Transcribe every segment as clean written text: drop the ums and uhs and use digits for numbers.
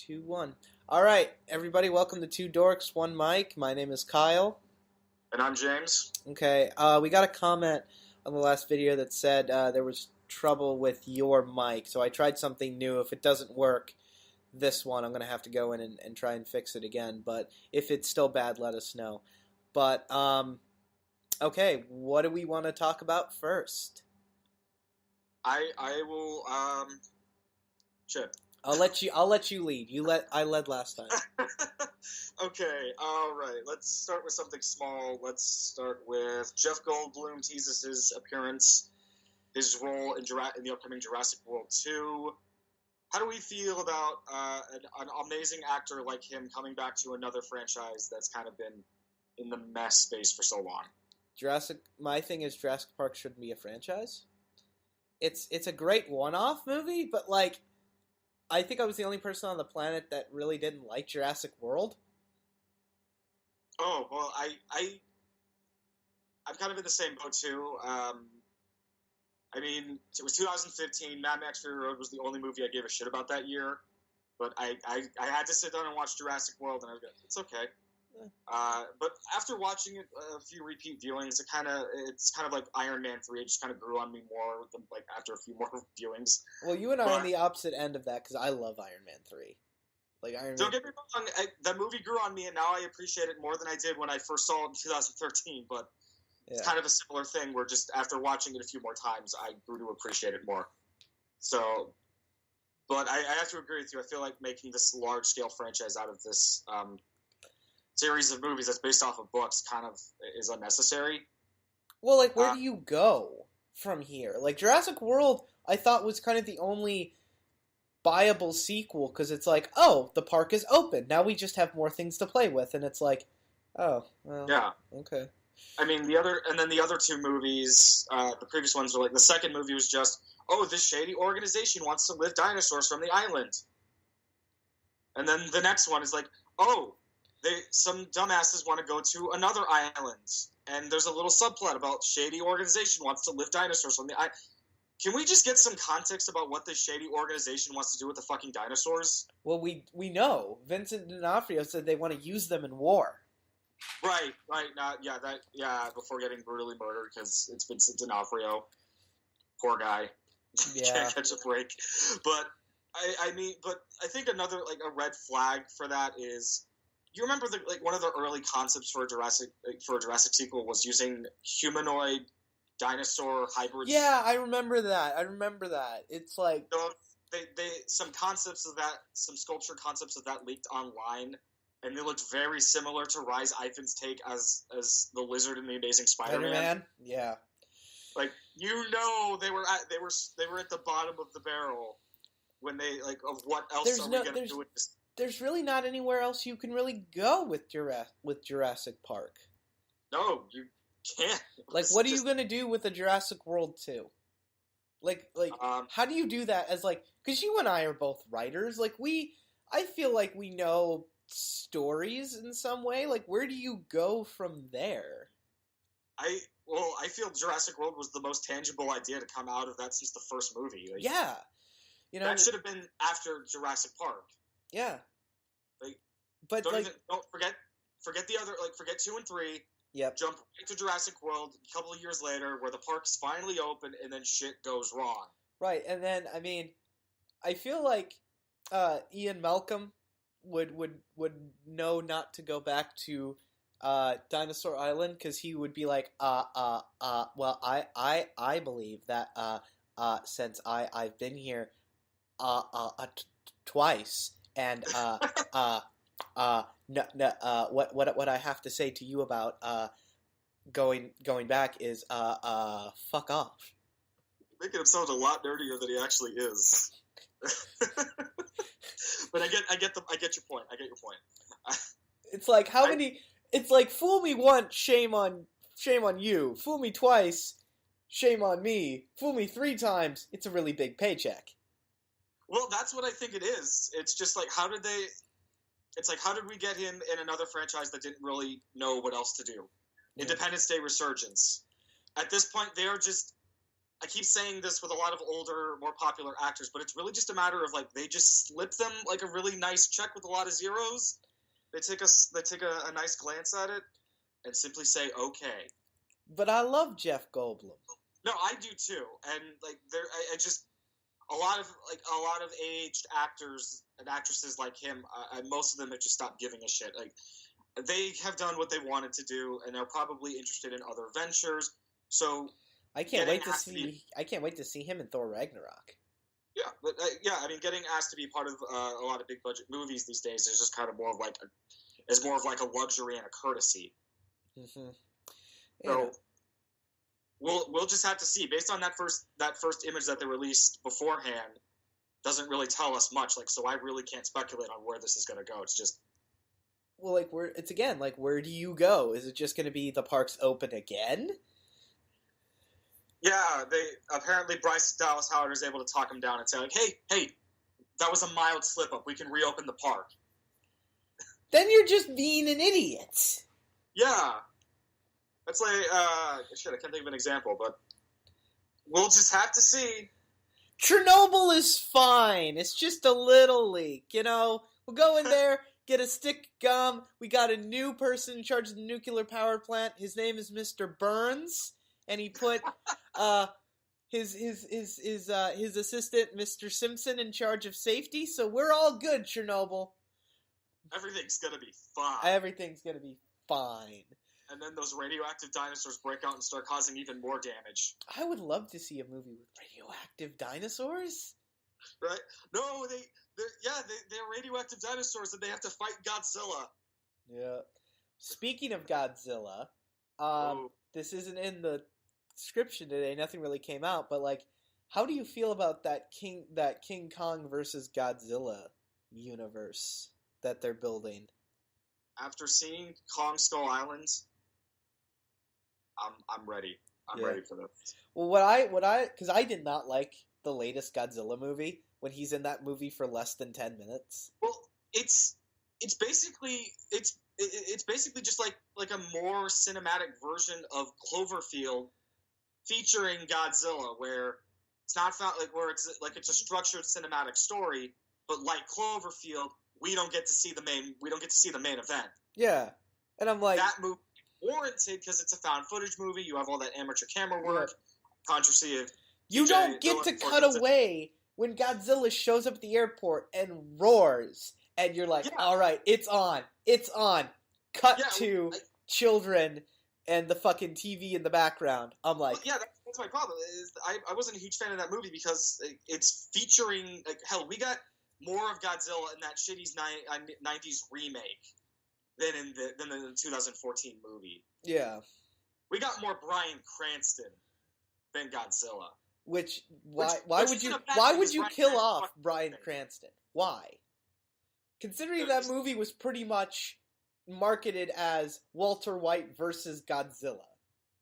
2, 1. All right, everybody, welcome to Two Dorks, One Mic. My name is Kyle. And I'm James. Okay, we got a comment on the last video that said there was trouble with your mic, so I tried something new. If it doesn't work, this one, I'm going to have to go in and try and fix it again. But if it's still bad, let us know. But, okay, what do we want to talk about first? I will, shit. I'll let you lead. I led last time. Okay, alright. Let's start with something small. Let's start with Jeff Goldblum teases his appearance, his role in the upcoming Jurassic World 2. How do we feel about an amazing actor like him coming back to another franchise that's kind of been in the mess space for so long? My thing is Jurassic Park shouldn't be a franchise. It's a great one-off movie, but like, I think I was the only person on the planet that really didn't like Jurassic World. Oh, well, I'm kind of in the same boat too. I mean, it was 2015. Mad Max Fury Road was the only movie I gave a shit about that year. But I had to sit down and watch Jurassic World, and I was like, it's okay. But after watching it a few repeat viewings, it's kind of like Iron Man 3. It just kind of grew on me more like after a few more viewings. Well, you and I are on the opposite end of that because I love Iron Man 3. Don't get me wrong, that movie grew on me, and now I appreciate it more than I did when I first saw it in 2013. But it's kind of a similar thing where just after watching it a few more times, I grew to appreciate it more. So, but I have to agree with you. I feel like making this large-scale franchise out of this series of movies that's based off of books kind of is unnecessary. Well, like, where do you go from here? Like, Jurassic World, I thought was kind of the only viable sequel, because it's like, oh, the park is open. Now we just have more things to play with, and it's like, oh, well, yeah, okay. I mean, the other two movies, the previous ones were like, the second movie was just, oh, this shady organization wants to lift dinosaurs from the island. And then the next one is like, oh, some dumbasses want to go to another island, and there's a little subplot about shady organization wants to lift dinosaurs from the island. Can we just get some context about what this shady organization wants to do with the fucking dinosaurs? Well, we know. Vincent D'Onofrio said they want to use them in war. Right. Before getting brutally murdered because it's Vincent D'Onofrio. Poor guy. Yeah. Can't catch a break. But I think another like a red flag for that is, you remember one of the early concepts for a Jurassic sequel was using humanoid dinosaur hybrids. Yeah, I remember that. It's like, some concepts of that, some sculpture concepts of that leaked online, and they looked very similar to Rhys Ifans' take as the lizard in the Amazing Spider-Man. Yeah. Like, they were at the bottom of the barrel when they of what else are we going to do with this? There's really not anywhere else you can really go with Jurassic Park. No, you can't. Like, what are you going to do with the Jurassic World 2? Like, how do you do that as, like, because you and I are both writers, like, I feel like we know stories in some way, like, where do you go from there? I feel Jurassic World was the most tangible idea to come out of that since the first movie. Like, yeah. That should have been after Jurassic Park. Yeah. But don't forget the other, forget 2 and 3. Yep. Jump right to Jurassic World a couple of years later, where the park's finally open, and then shit goes wrong. Right, and then I feel like Ian Malcolm would know not to go back to Dinosaur Island, because he would be like, well, I believe that since I've been here twice, and what I have to say to you about going back is fuck off. Making him sound a lot nerdier than he actually is. But I get your point. It's like it's like, fool me once, shame on you. Fool me twice, shame on me. Fool me 3 times, it's a really big paycheck. Well, that's what I think it is. It's just like, how did we get him in another franchise that didn't really know what else to do? Yeah. Independence Day resurgence. At this point, they are just, I keep saying this with a lot of older, more popular actors, but it's really just a matter of like they just slip them like a really nice check with a lot of zeros. They take a nice glance at it and simply say okay. But I love Jeff Goldblum. No, I do too, and like I just a lot of aged actors and actresses like him, most of them have just stopped giving a shit. Like they have done what they wanted to do, and they're probably interested in other ventures. So I can't wait to see him in Thor Ragnarok. Yeah, but I mean, getting asked to be part of a lot of big budget movies these days is just kind of more of like a luxury and a courtesy. Mm-hmm. Yeah. So we'll just have to see. Based on that first image that they released beforehand, doesn't really tell us much. Like, so I really can't speculate on where this is going to go. It's just where do you go? Is it just going to be the parks open again? Yeah, apparently Bryce Dallas Howard is able to talk him down and say like, hey, that was a mild slip up. We can reopen the park. Then you're just being an idiot. Yeah. That's like, I can't think of an example, but we'll just have to see. Chernobyl is fine. It's just a little leak, you know? We'll go in there, get a stick of gum. We got a new person in charge of the nuclear power plant. His name is Mr. Burns, and he put his assistant, Mr. Simpson, in charge of safety, so we're all good, Chernobyl. Everything's gonna be fine. Everything's gonna be fine. And then those radioactive dinosaurs break out and start causing even more damage. I would love to see a movie with radioactive dinosaurs. Right? No, they're radioactive dinosaurs and they have to fight Godzilla. Yeah. Speaking of Godzilla, this isn't in the description today. Nothing really came out, but like, how do you feel about that King Kong versus Godzilla universe that they're building? After seeing Kong Skull Island, I'm ready. I'm ready for this. Well, because I did not like the latest Godzilla movie when he's in that movie for less than 10 minutes. Well, it's basically just like a more cinematic version of Cloverfield featuring Godzilla, where it's not where it's a structured cinematic story, but like Cloverfield, we don't get to see the main event. Yeah, and I'm like, that movie warranted because it's a found footage movie. You have all that amateur camera work, controversy of you don't get to cut away when Godzilla shows up at the airport and roars, and you're like, all right, it's on. Cut to children and the fucking TV in the background. I'm like, yeah, that's my problem. Is I wasn't a huge fan of that movie because it's featuring hell. We got more of Godzilla in that shitty 90s remake than in the 2014 movie. Yeah. We got more Bryan Cranston than Godzilla. Why would you kill off Bryan Cranston? Why? Considering that movie was pretty much marketed as Walter White versus Godzilla.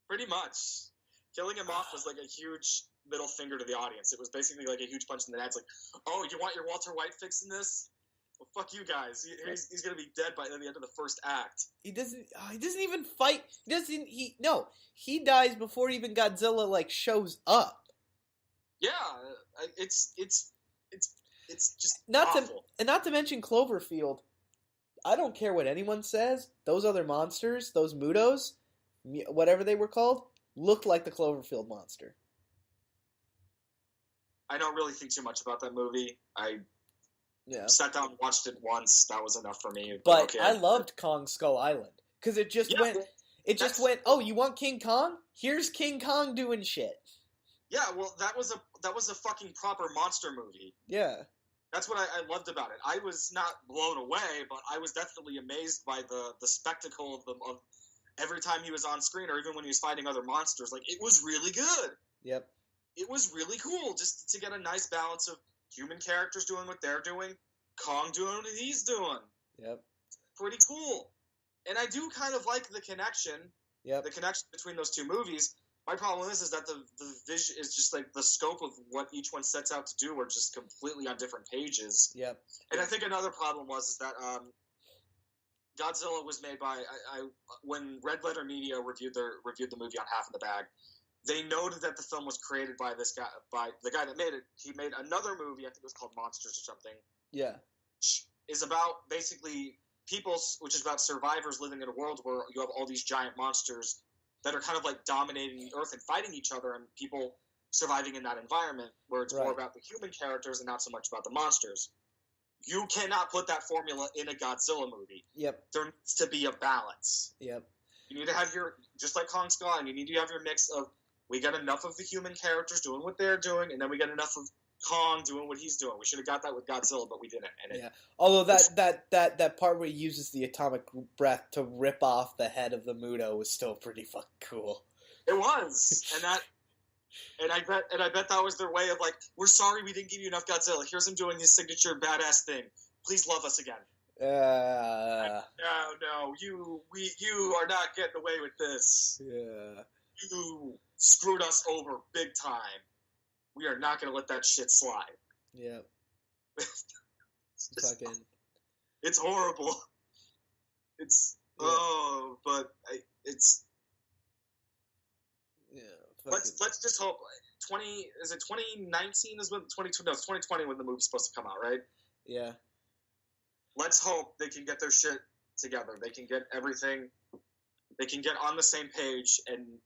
Pretty much. Killing him off was like a huge middle finger to the audience. It was basically like a huge punch in the head. It's like, oh, you want your Walter White fix in this? Well, fuck you guys. He's gonna be dead by the end of the first act. He doesn't even fight. He dies before even Godzilla like shows up. Yeah, it's just awful. Not to mention Cloverfield. I don't care what anyone says. Those other monsters, those Mutos, whatever they were called, looked like the Cloverfield monster. I don't really think too much about that movie. I sat down and watched it once. That was enough for me. But okay. I loved Kong Skull Island because it just went. Oh, you want King Kong? Here's King Kong doing shit. Yeah, well, that was a fucking proper monster movie. Yeah. That's what I loved about it. I was not blown away, but I was definitely amazed by the spectacle of every time he was on screen, or even when he was fighting other monsters. Like, it was really good. Yep. It was really cool just to get a nice balance of human characters doing what they're doing, Kong doing what he's doing. Yep. Pretty cool. And I do kind of like the connection. Yep. The connection between those two movies. My problem is that the vision is just like the scope of what each one sets out to do are just completely on different pages. Yep. And I think another problem was that Godzilla was made by when Red Letter Media reviewed the movie on Half in the Bag. they noted that the film was created by this guy, by the guy that made it. He made another movie, I think it was called Monsters or something. Yeah. Which is about basically people, which is about survivors living in a world where you have all these giant monsters that are kind of like dominating the earth and fighting each other, and people surviving in that environment where it's more about the human characters and not so much about the monsters. You cannot put that formula in a Godzilla movie. Yep. There needs to be a balance. Yep. You need to have your, just like Kong Skull Island, you need to have your mix of, we got enough of the human characters doing what they're doing, and then we got enough of Kong doing what he's doing. We should have got that with Godzilla, but we didn't. And Although that part where he uses the atomic breath to rip off the head of the Muto was still pretty fucking cool. It was, and I bet that was their way of like, we're sorry we didn't give you enough Godzilla. Here's him doing his signature badass thing. Please love us again. No, you are not getting away with this. Yeah. You screwed us over big time. We are not going to let that shit slide. Yeah. It's horrible. It's but it's. Yeah. Let's just hope. 2019 is when 2020? No, it's 2020 when the movie's supposed to come out, right? Yeah. Let's hope they can get their shit together. They can get everything. They can get on the same page and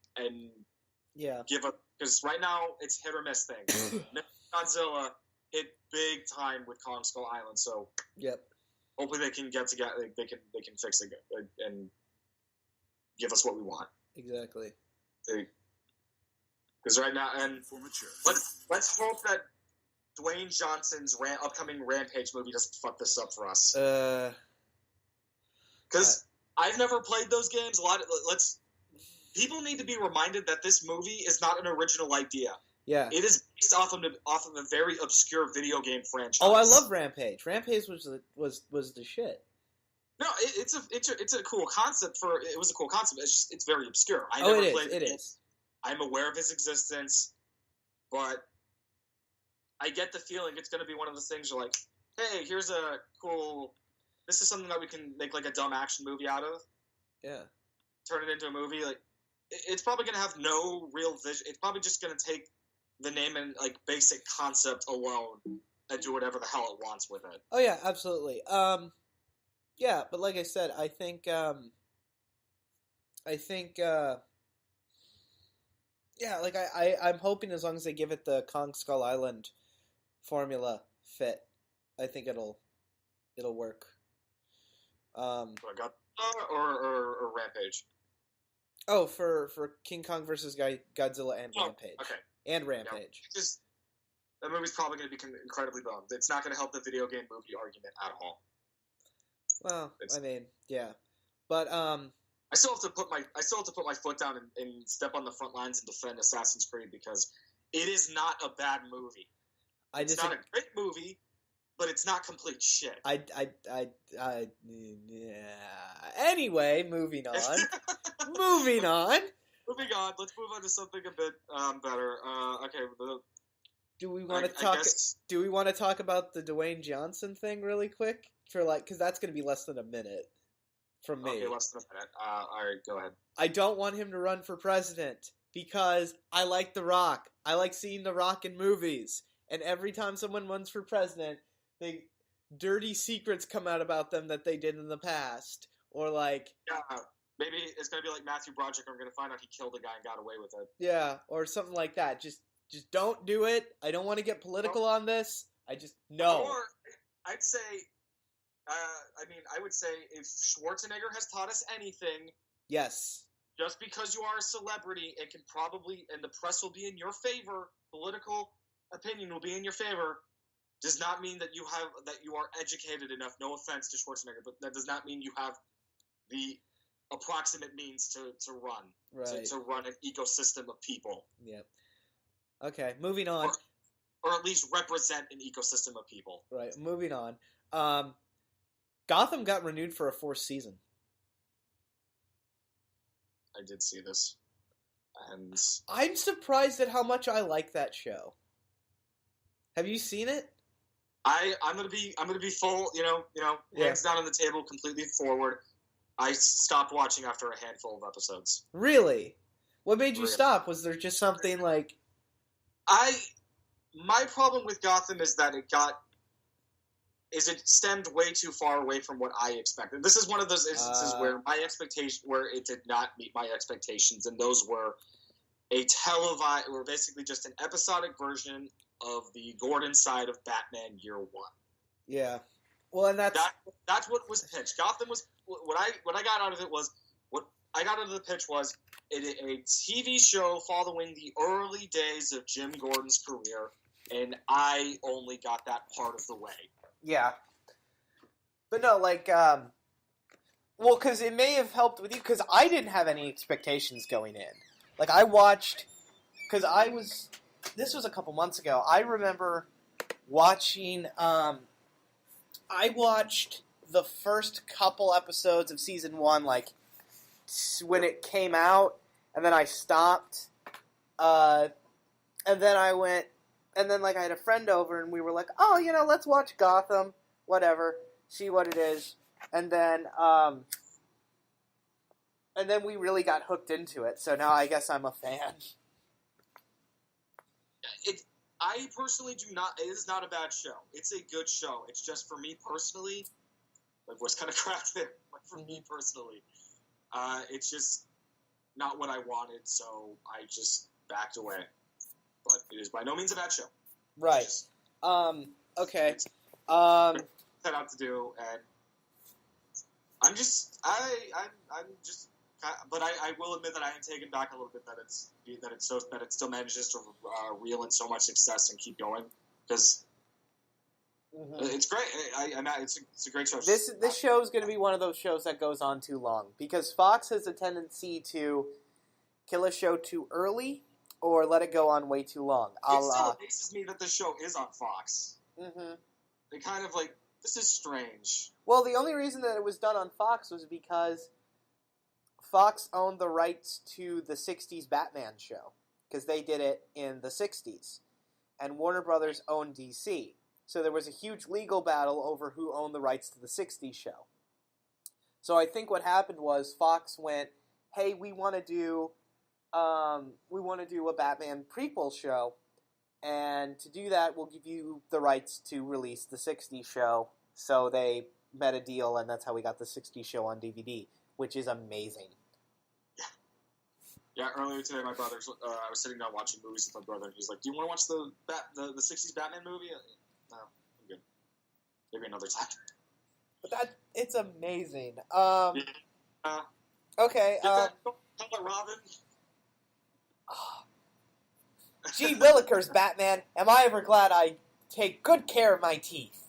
give up, because right now it's hit or miss thing. Godzilla hit big time with Kong Skull Island, so hopefully they can get together. They can fix it and give us what we want. Exactly. Because right now, and let's hope that Dwayne Johnson's upcoming Rampage movie doesn't fuck this up for us. Because I've never played those games. People need to be reminded that this movie is not an original idea. Yeah, it is based off of a very obscure video game franchise. Oh, I love Rampage. Rampage was the shit. No, it's a cool concept. It was a cool concept. It's just, it's very obscure. It is. I'm aware of his existence, but I get the feeling it's going to be one of those things you're like, hey, here's a cool. This is something that we can make like a dumb action movie out of. Yeah. Turn it into a movie. Like, it's probably going to have no real vision. It's probably just going to take the name and like basic concept alone and do whatever the hell it wants with it. Oh yeah, absolutely. Yeah, but like I said, I think yeah, like I'm hoping as long as they give it the Kong Skull Island formula fit, I think it'll work. Or Rampage. Oh, for King Kong versus Godzilla and Rampage. Okay. And Rampage. Yeah, that movie's probably going to be incredibly bummed. It's not going to help the video game movie argument at all. Well, I mean, yeah, but I still have to put my foot down and step on the front lines and defend Assassin's Creed, because it is not a bad movie. It's not a great movie, but it's not complete shit. Yeah. Anyway, moving on. Moving on. Moving on. Let's move on to something a bit better. Okay. Do we want to talk? Do we want to talk about the Dwayne Johnson thing really quick? Because that's going to be less than a minute from me. Okay, less than a minute. All right, go ahead. I don't want him to run for president because I like The Rock. I like seeing The Rock in movies, and every time someone runs for president, dirty secrets come out about them that they did in the past, or like maybe it's going to be like Matthew Broderick. I'm going to find out he killed a guy and got away with it. Yeah, or something like that. Just don't do it. I don't want to get political on this. No. Or I'd say, I would say if Schwarzenegger has taught us anything, yes, just because you are a celebrity and and the press will be in your favor, political opinion will be in your favor, does not mean that you are educated enough. No offense to Schwarzenegger, but that does not mean you have the approximate means to run, right? To run an ecosystem of people. Yep. Okay, moving on. Or at least represent an ecosystem of people. Right, moving on. Gotham got renewed for a 4th season. I did see this. And I'm surprised at how much I like that show. Have you seen it? I'm gonna be full, hands down on the table, completely forward. I stopped watching after a handful of episodes. Really? What made you Really. stop? Was there just something like... My problem with Gotham is that it stemmed way too far away from what I expected. This is one of those instances where it did not meet my expectations, and those were basically just an episodic version of the Gordon side of Batman Year One. Yeah. Well, and that's what was pitched. Gotham was what I got out of it was the pitch was a TV show following the early days of Jim Gordon's career, and I only got that part of the way. Yeah. But no, like, well, because it may have helped with you, because I didn't have any expectations going in. Like, I watched, because this was a couple months ago, I remember watching, I watched the first couple episodes of season 1, like, when it came out, and then I stopped, and then I went, and then, like, I had a friend over, and we were like, oh, let's watch Gotham, whatever, see what it is, and then we really got hooked into it, so now I guess I'm a fan. I personally do not, it is not a bad show. It's a good show. It's just, for me personally, my voice kind of cracked there, but for me personally, it's just not what I wanted, so I just backed away. But it is by no means a bad show. Right. Just, okay. set out to do, and I'm just, but I will admit that I am taken back a little bit that it still manages to reel in so much success and keep going, because it's great. It's a great show. This show is going to be one of those shows that goes on too long, because Fox has a tendency to kill a show too early or let it go on way too long. It still amazes me that this show is on Fox. Mm-hmm. They kind of like, this is strange. Well, the only reason that it was done on Fox was because Fox owned the rights to the 60s Batman show, because they did it in the 60s, and Warner Brothers owned DC. So there was a huge legal battle over who owned the rights to the 60s show. So I think what happened was Fox went, hey, we want to do a Batman prequel show, and to do that, we'll give you the rights to release the 60s show. So they met a deal, and that's how we got the 60s show on DVD, which is amazing. Yeah, earlier today, my brother, I was sitting down watching movies with my brother, and he's like, do you want to watch the 60s Batman movie? No, I'm good. Maybe another time. But it's amazing. Yeah. Okay. Color Robin. Gee Willikers, Batman, am I ever glad I take good care of my teeth.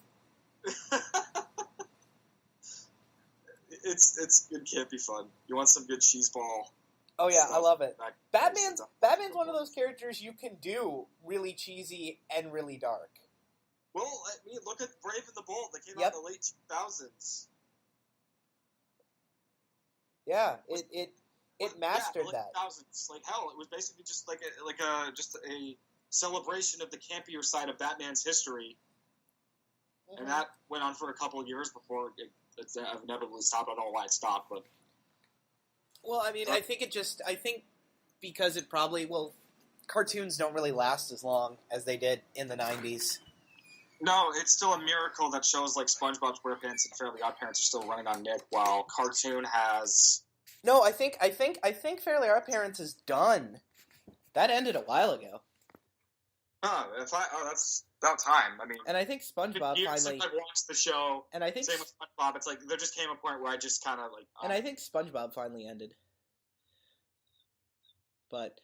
It can't be fun. You want some good cheeseball. Oh yeah, stuff. I love it. Batman's one of those characters you can do really cheesy and really dark. Well, I mean, look at Brave and the Bold. That came out in the late 2000s. Yeah, it mastered that. 2000s. Like hell, it was basically just like a celebration of the campier side of Batman's history, and that went on for a couple of years before it inevitably stopped. I don't know why it stopped, but. Well, I mean, I think because it probably, cartoons don't really last as long as they did in the 90s. No, it's still a miracle that shows like SpongeBob SquarePants and Fairly OddParents are still running on Nick, while Cartoon has. No, I think Fairly OddParents is done. That ended a while ago. That's about time. I mean, and I think SpongeBob finally. Since I've watched the show, and I think same with SpongeBob. It's like there just came a point where I just kind of like. And I think SpongeBob finally ended. But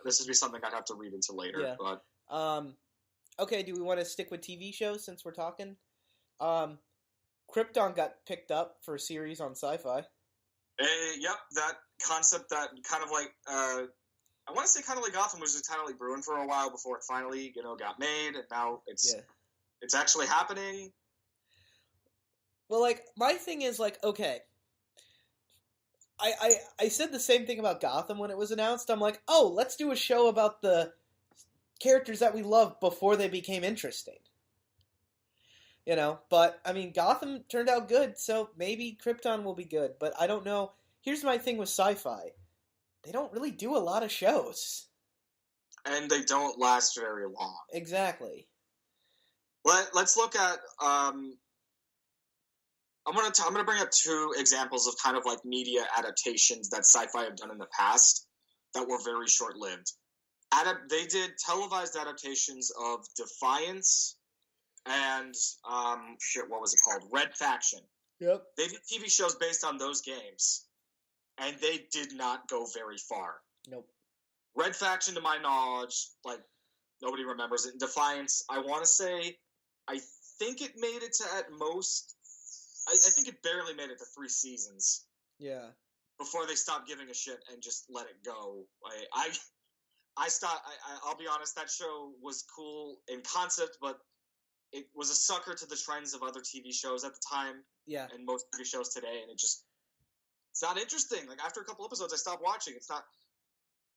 this would be something I'd have to read into later. Yeah. But okay, do we want to stick with TV shows since we're talking? Krypton got picked up for a series on Sci-Fi. Yep, that concept that kind of like I want to say kind of like Gotham was just kind of like brewing for a while before it finally got made, and now it's actually happening. Well, like my thing is like okay. I said the same thing about Gotham when it was announced. I'm like, oh, let's do a show about the characters that we loved before they became interesting. But, I mean, Gotham turned out good, so maybe Krypton will be good. But I don't know. Here's my thing with Sci-Fi. they don't really do a lot of shows. And they don't last very long. Exactly. Let's look at. I'm gonna bring up two examples of kind of like media adaptations that sci-fi have done in the past that were very short-lived. They did televised adaptations of Defiance and what was it called? Red Faction. Yep. They did TV shows based on those games, and they did not go very far. Nope. Red Faction, to my knowledge, like nobody remembers it. In Defiance, I want to say, I think it made it to at most. I think it barely made it to 3 seasons. Yeah. Before they stopped giving a shit and just let it go. I'll be honest, that show was cool in concept, but it was a sucker to the trends of other TV shows at the time. Yeah. And most TV shows today, and it's not interesting. Like, after a couple episodes, I stopped watching. It's not,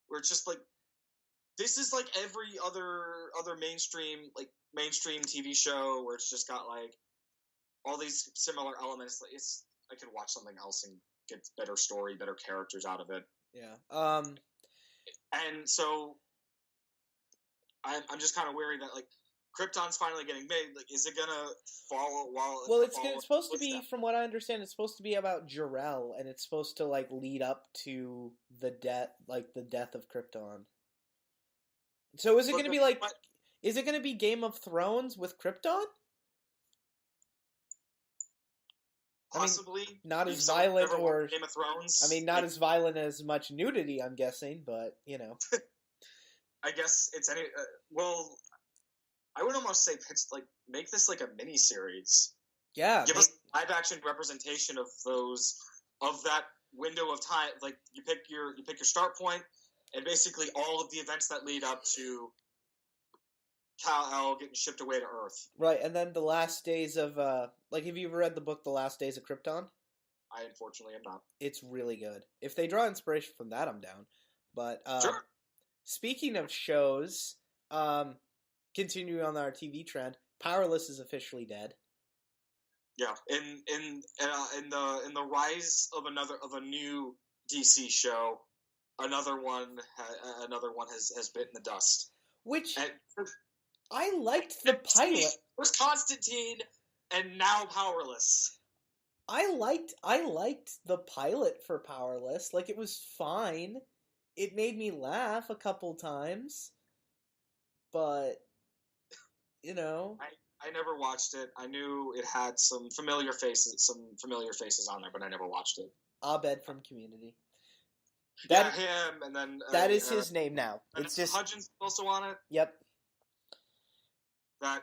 where it's just like, this is like every other mainstream TV show where it's just got like all these similar elements. Like, I could watch something else and get better story, better characters out of it. Yeah. And so I'm just kind of worried that like Krypton's finally getting made. Like, is it gonna follow? Well, it's supposed to be, from what I understand, it's supposed to be about Jor-El, and it's supposed to like lead up to the death of Krypton. So is it going to be like? Is it going to be Game of Thrones with Krypton? Possibly. I mean, not as violent or Game of Thrones. I mean, not as violent as much nudity, I'm guessing, but you know. I guess it's any. Well, I would almost say make this like a mini series. Yeah. Give us live action representation of that window of time. Like, you pick your start point, and basically all of the events that lead up to Kal-El getting shipped away to Earth. Right, and then the last days of have you ever read the book The Last Days of Krypton? I unfortunately am not. It's really good. If they draw inspiration from that, I'm down. But sure. Speaking of shows, continuing on our TV trend, Powerless is officially dead. Yeah, in the rise of a new DC show, another one has bitten the dust. Which I liked the pilot. First Constantine, and now Powerless. I liked the pilot for Powerless. Like, it was fine. It made me laugh a couple times, but you know, I never watched it. I knew it had some familiar faces on there, but I never watched it. Abed from Community. Him, and then that is his name now. And it's just Hudgens also on it. Yep. That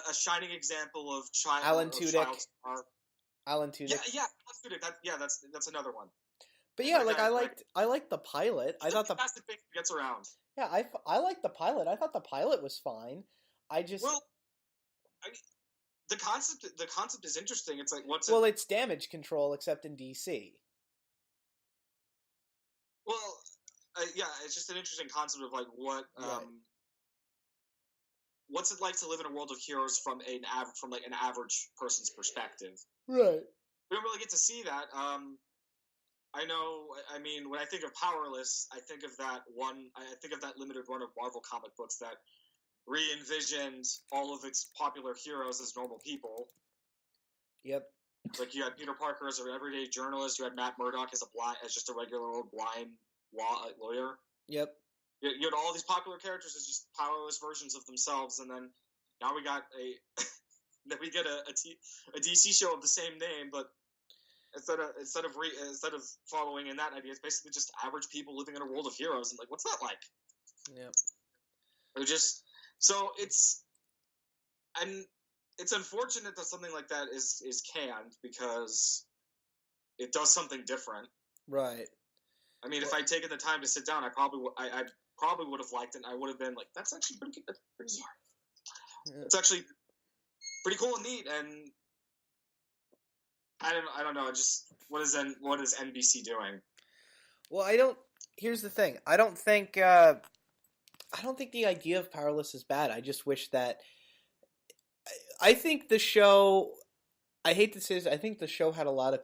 a shining example of child. Alan Tudyk. Alan Tudyk. Yeah, that's another one. But yeah, like I liked the pilot. I thought the fantastic thing gets around. Yeah, I liked the pilot. I thought the pilot was fine. The concept is interesting. It's like it's damage control except in DC. Well, it's just an interesting concept of like what's it like to live in a world of heroes from an average person's perspective. Right. We don't really get to see that. I know. I mean, when I think of Powerless, I think of that limited run of Marvel comic books that re-envisioned all of its popular heroes as normal people. Yep. Like, you had Peter Parker as an everyday journalist. You had Matt Murdock as just a regular old blind lawyer. Yep. You had all these popular characters as just powerless versions of themselves, and then now we got a DC show of the same name, but instead of following in that idea, it's basically just average people living in a world of heroes. And like, what's that like? Yep. It's unfortunate that something like that is canned because it does something different. Right. I mean, if I'd taken the time to sit down, I probably would have liked it. And I would have been like, that's actually pretty good. That's pretty smart. Yeah. It's actually pretty cool and neat. And I don't know. Just what is NBC doing? Well, here's the thing. I don't think the idea of Powerless is bad. I just wish that. I think the show. I hate to say this. I think the show had a lot of.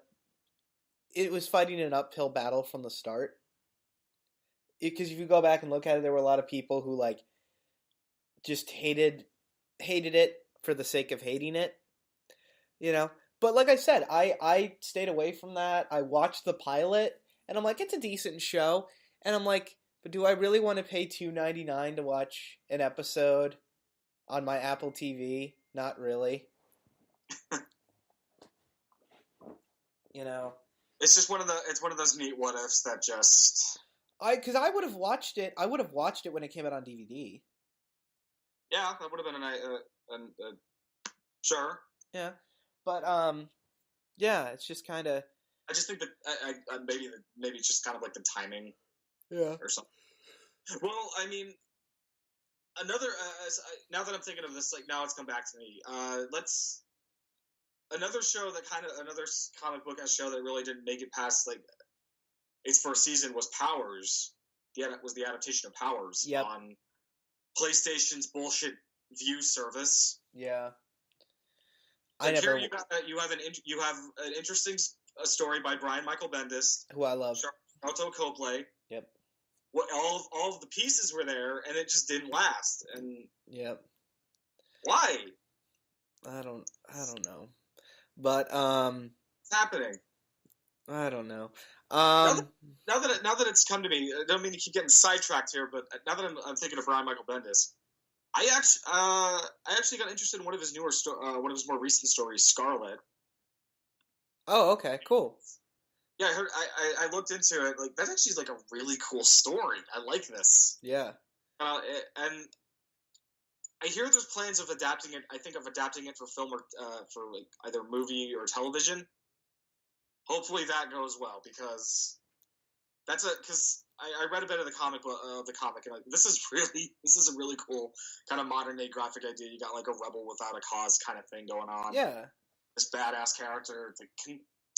It was fighting an uphill battle from the start. because if you go back and look at it, there were a lot of people who like just hated it for the sake of hating it, you know. But like I said, I stayed away from that. I watched the pilot, and I'm like, it's a decent show, and I'm like, but do I really want to pay $2.99 to watch an episode on my Apple TV? Not really. You know, It's just it's one of those neat what ifs that just because I would have watched it. I would have watched it when it came out on DVD. yeah, that would have been sure. Yeah, but yeah, it's just kind of I just think that maybe it's just kind of like the timing yeah. or something. Well, I mean, now that I'm thinking of this, like now it's come back to me. Another show that another comic book show that really didn't make it past like its first season was Powers. Was the adaptation of Powers on PlayStation's bullshit View service. Yeah. Here you have an interesting story by Brian Michael Bendis, who I love, Charlton Copley. Yep. All of the pieces were there, and it just didn't last. And yep. Why? I don't know, but what's happening? I don't know. Now that it's come to me, I don't mean to keep getting sidetracked here, but now that I'm thinking of Brian Michael Bendis, I actually got interested in one of his one of his more recent stories, Scarlet. Oh, okay, cool. Yeah, I looked into it. Like that actually is like a really cool story. I like this. Yeah. And I hear there's plans of adapting it. I think of adapting it for film or for like either movie or television. Hopefully that goes well because I read a bit of the comic and like this is a really cool kind of modern day graphic idea. You got like a rebel without a cause kind of thing going on. Yeah. This badass character.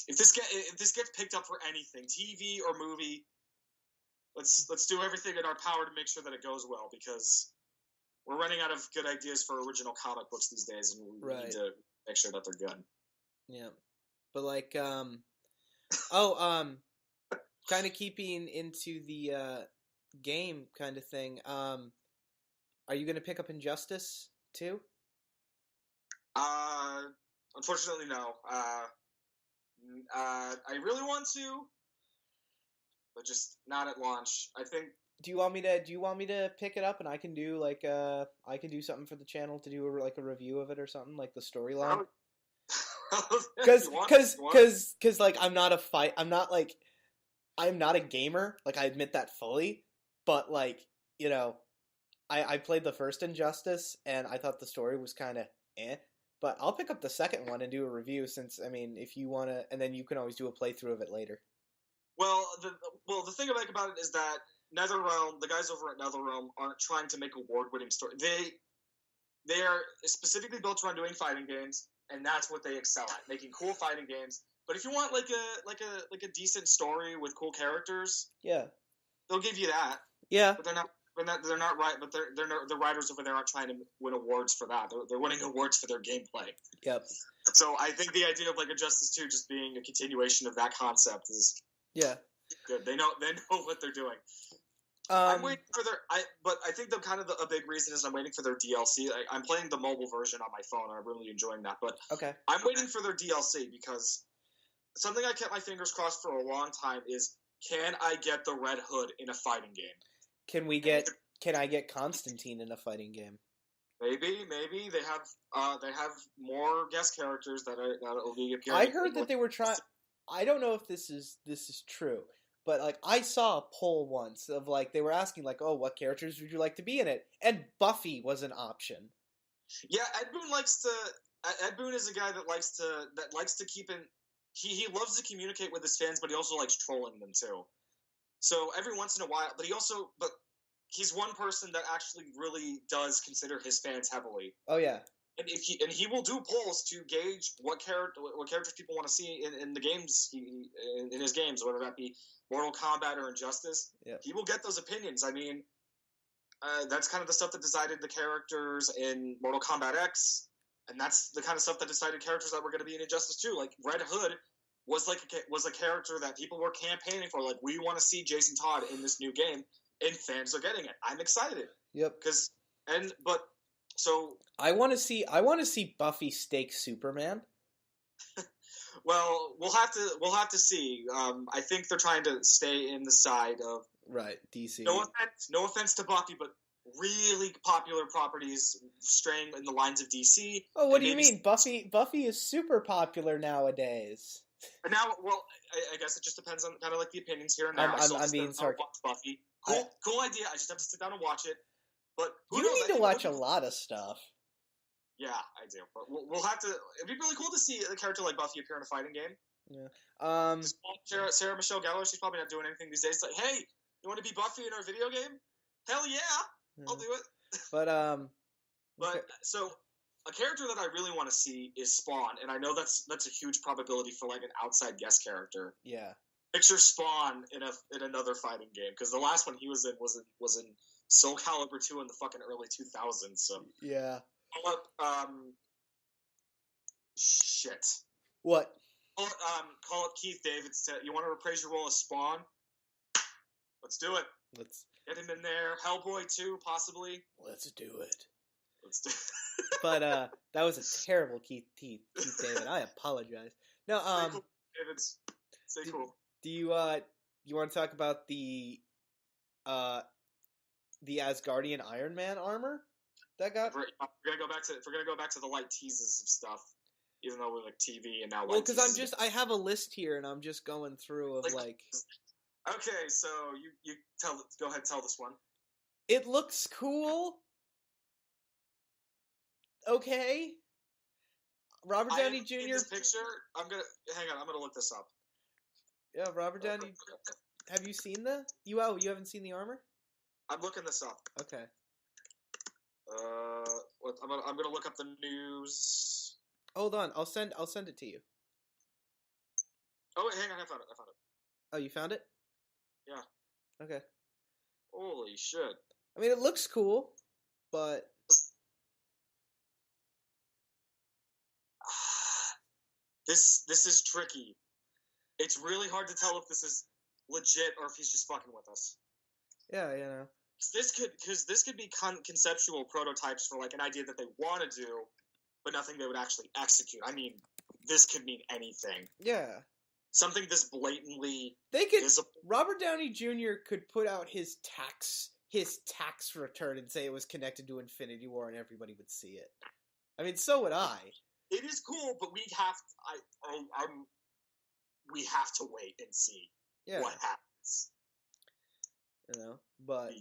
If this gets picked up for anything, TV or movie, let's do everything in our power to make sure that it goes well because we're running out of good ideas for original comic books these days, and we need to make sure that they're good. Yeah, but like, kind of keeping into the game kind of thing. Are you going to pick up Injustice too? Unfortunately, no. I really want to, but just not at launch. I think. Do you want me to pick it up and I can do like I can do something for the channel to do a review of it or something like the storyline? Because like I'm not a gamer, like I admit that fully, but like, you know, I played the first Injustice and I thought the story was kind of but I'll pick up the second one and do a review since, I mean, if you want to, and then you can always do a playthrough of it later. Well, the thing I like about it is that NetherRealm, the guys over at NetherRealm aren't trying to make award-winning story. They are specifically built around doing fighting games, and that's what they excel at, making cool fighting games. But if you want like a decent story with cool characters, yeah, they'll give you that. Yeah, but they're not right. But the writers over there aren't trying to win awards for that. They're winning awards for their gameplay. Yep. So I think the idea of like Injustice 2 just being a continuation of that concept is good. They know what they're doing. I'm waiting for but I think a big reason is I'm waiting for their DLC. I'm playing the mobile version on my phone. I'm really enjoying that. But okay, I'm waiting for their DLC because something I kept my fingers crossed for a long time is, can I get the Red Hood in a fighting game? Can I get Constantine in a fighting game? Maybe they have more guest characters that will be appearing. I heard that they were trying. I don't know if this is true, but like I saw a poll once of like they were asking like, oh, what characters would you like to be in it? And Buffy was an option. Yeah, Ed Boon is a guy that likes to keep in. He loves to communicate with his fans, but he also likes trolling them too. So every once in a while, but he's one person that actually really does consider his fans heavily. Oh yeah. And he will do polls to gauge what characters people want to see in the games in his games, whether that be Mortal Kombat or Injustice. Yeah. He will get those opinions. I mean, that's kind of the stuff that decided the characters in Mortal Kombat X, and that's the kind of stuff that decided characters that were going to be in Injustice 2. Like Red Hood was a character that people were campaigning for. Like, we want to see Jason Todd in this new game and fans are getting it. I'm excited. Yep. So I want to see Buffy stake Superman. well, we'll have to see. I think they're trying to stay in the side of DC. No offense to Buffy, but really popular properties straying in the lines of DC. Oh, what do you mean? Buffy is super popular nowadays. But now, well, I guess it just depends on kind of like the opinions here and there. I'm being sarcastic. Watch Buffy. Cool idea. I just have to sit down and watch it. But you need to watch a lot of stuff. Yeah, I do. But we'll have to. It'd be really cool to see a character like Buffy appear in a fighting game. Yeah. Sarah Michelle Gellar, she's probably not doing anything these days. It's like, hey, you want to be Buffy in our video game? Hell yeah, I'll do it. But so a character that I really want to see is Spawn, and I know that's a huge probability for like an outside guest character. Yeah. Picture Spawn in another fighting game, because the last one he was in Soul Calibur 2 in the fucking early 2000s. So yeah. Shit. What? Call up Keith David. You want to reprise your role as Spawn? Let's do it. Let's get him in there. Hellboy 2, possibly. Let's do it. But that was a terrible Keith David. I apologize. No, cool. David's say cool. Do you want to talk about the Asgardian Iron Man armor that got? We're gonna go back to the light teases of stuff, even though we're like TV and now. Well, because I have a list here and I'm just going through of like. Okay, so you go ahead, tell this one. It looks cool. Okay. Robert Downey Jr. In this picture, I'm gonna look this up. Yeah, Robert Downey. Have you seen you haven't seen the armor? I'm looking this up. Okay. I'm gonna look up the news. Hold on, I'll send it to you. Oh wait, hang on, I found it. Oh, you found it? Yeah. Okay. Holy shit! I mean, it looks cool, but this is tricky. It's really hard to tell if this is legit or if he's just fucking with us. Yeah, you know. This could be conceptual prototypes for like an idea that they want to do, but nothing they would actually execute. I mean, this could mean anything. Yeah. Something this blatantly. Robert Downey Jr. could put out his tax return and say it was connected to Infinity War, and everybody would see it. I mean, so would I. It is cool, but we have to wait and see what happens. You know, but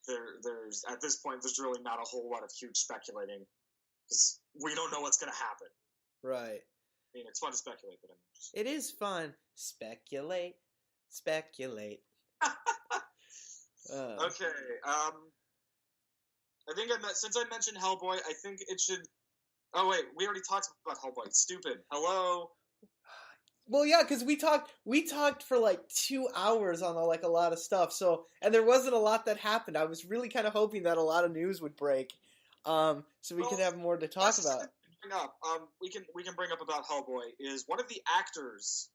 there's at this point there's really not a whole lot of huge speculating because we don't know what's going to happen. Right. I mean, it's fun to speculate, but it is fun. Speculate. Okay. I think since I mentioned Hellboy, I think it should. Oh wait, we already talked about Hellboy. Stupid. Hello. Well, yeah, because we talked for like 2 hours on a lot of stuff. So, and there wasn't a lot that happened. I was really kind of hoping that a lot of news would break, so we could have more to talk about. We can bring up about Hellboy is one of the actors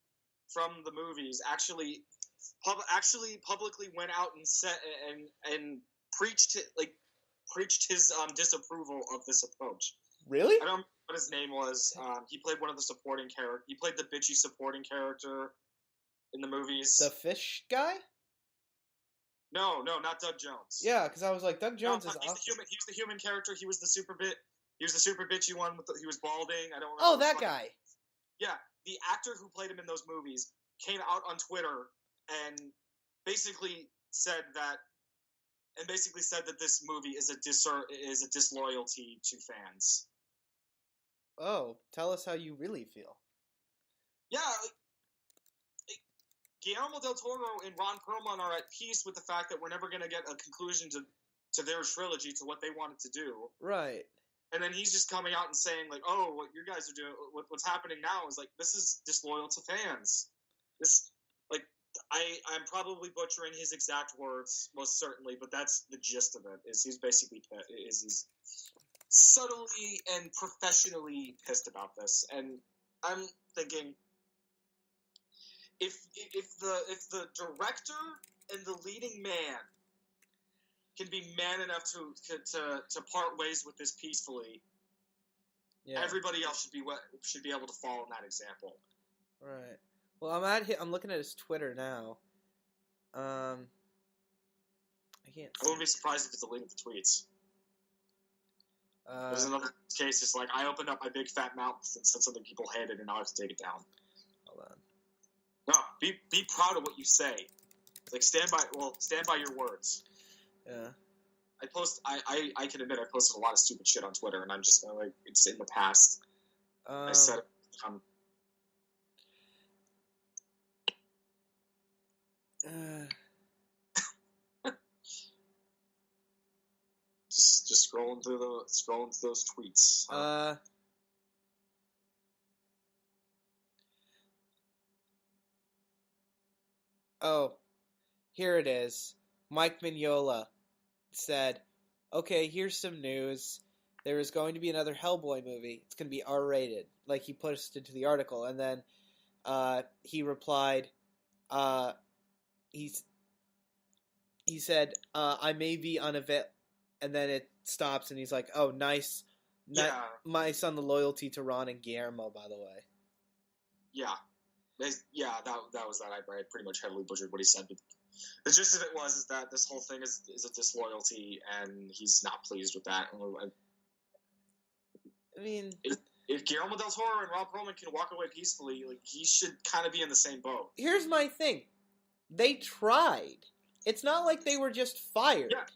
from the movies actually publicly went out and said and preached his disapproval of this approach. Really? I don't remember what his name was. He played one of the supporting characters. He played the bitchy supporting character in the movies. The fish guy? No, not Doug Jones. Yeah, because I was like, Doug Jones is awesome. He was the human character. He was the super bitchy one. He was balding. I don't remember. Oh, that guy. Yeah, the actor who played him in those movies came out on Twitter and basically said that this movie is a disloyalty to fans. Oh, tell us how you really feel. Yeah, Guillermo del Toro and Ron Perlman are at peace with the fact that we're never going to get a conclusion to their trilogy, to what they wanted to do. Right. And then he's just coming out and saying, like, oh, what you guys are doing, what's happening now is, like, this is disloyal to fans. This, like, I'm probably butchering his exact words, most certainly, but that's the gist of it, is he's basically, he's subtly and professionally pissed about this. And I'm thinking, if the director and the leading man can be man enough to part ways with this peacefully, everybody else should be able to follow in that example. Right. Well, I'm looking at his Twitter now. I can't. I wouldn't be surprised if it's deleted the tweets. There's another case. It's like I opened up my big fat mouth and said something people hated, and now I have to take it down. Hold on. No, be proud of what you say. Like stand by your words. Yeah. I can admit I posted a lot of stupid shit on Twitter, and I'm just like it's in the past. I said just scrolling through those tweets. Oh, here it is. Mike Mignola said, "Okay, here's some news. There is going to be another Hellboy movie. It's going to be R-rated." Like he posted to the article, and then he replied, he said, "I may be unavailable," and then it stops, and he's like, "Oh, nice, nice on the loyalty to Ron and Guillermo, by the way." Yeah, that was that. I pretty much heavily butchered what he said, but the gist of it is that this whole thing is a disloyalty, and he's not pleased with that. I mean, if Guillermo del Toro and Rob Perlman can walk away peacefully, like he should kind of be in the same boat. Here's my thing: they tried. It's not like they were just fired. Yeah,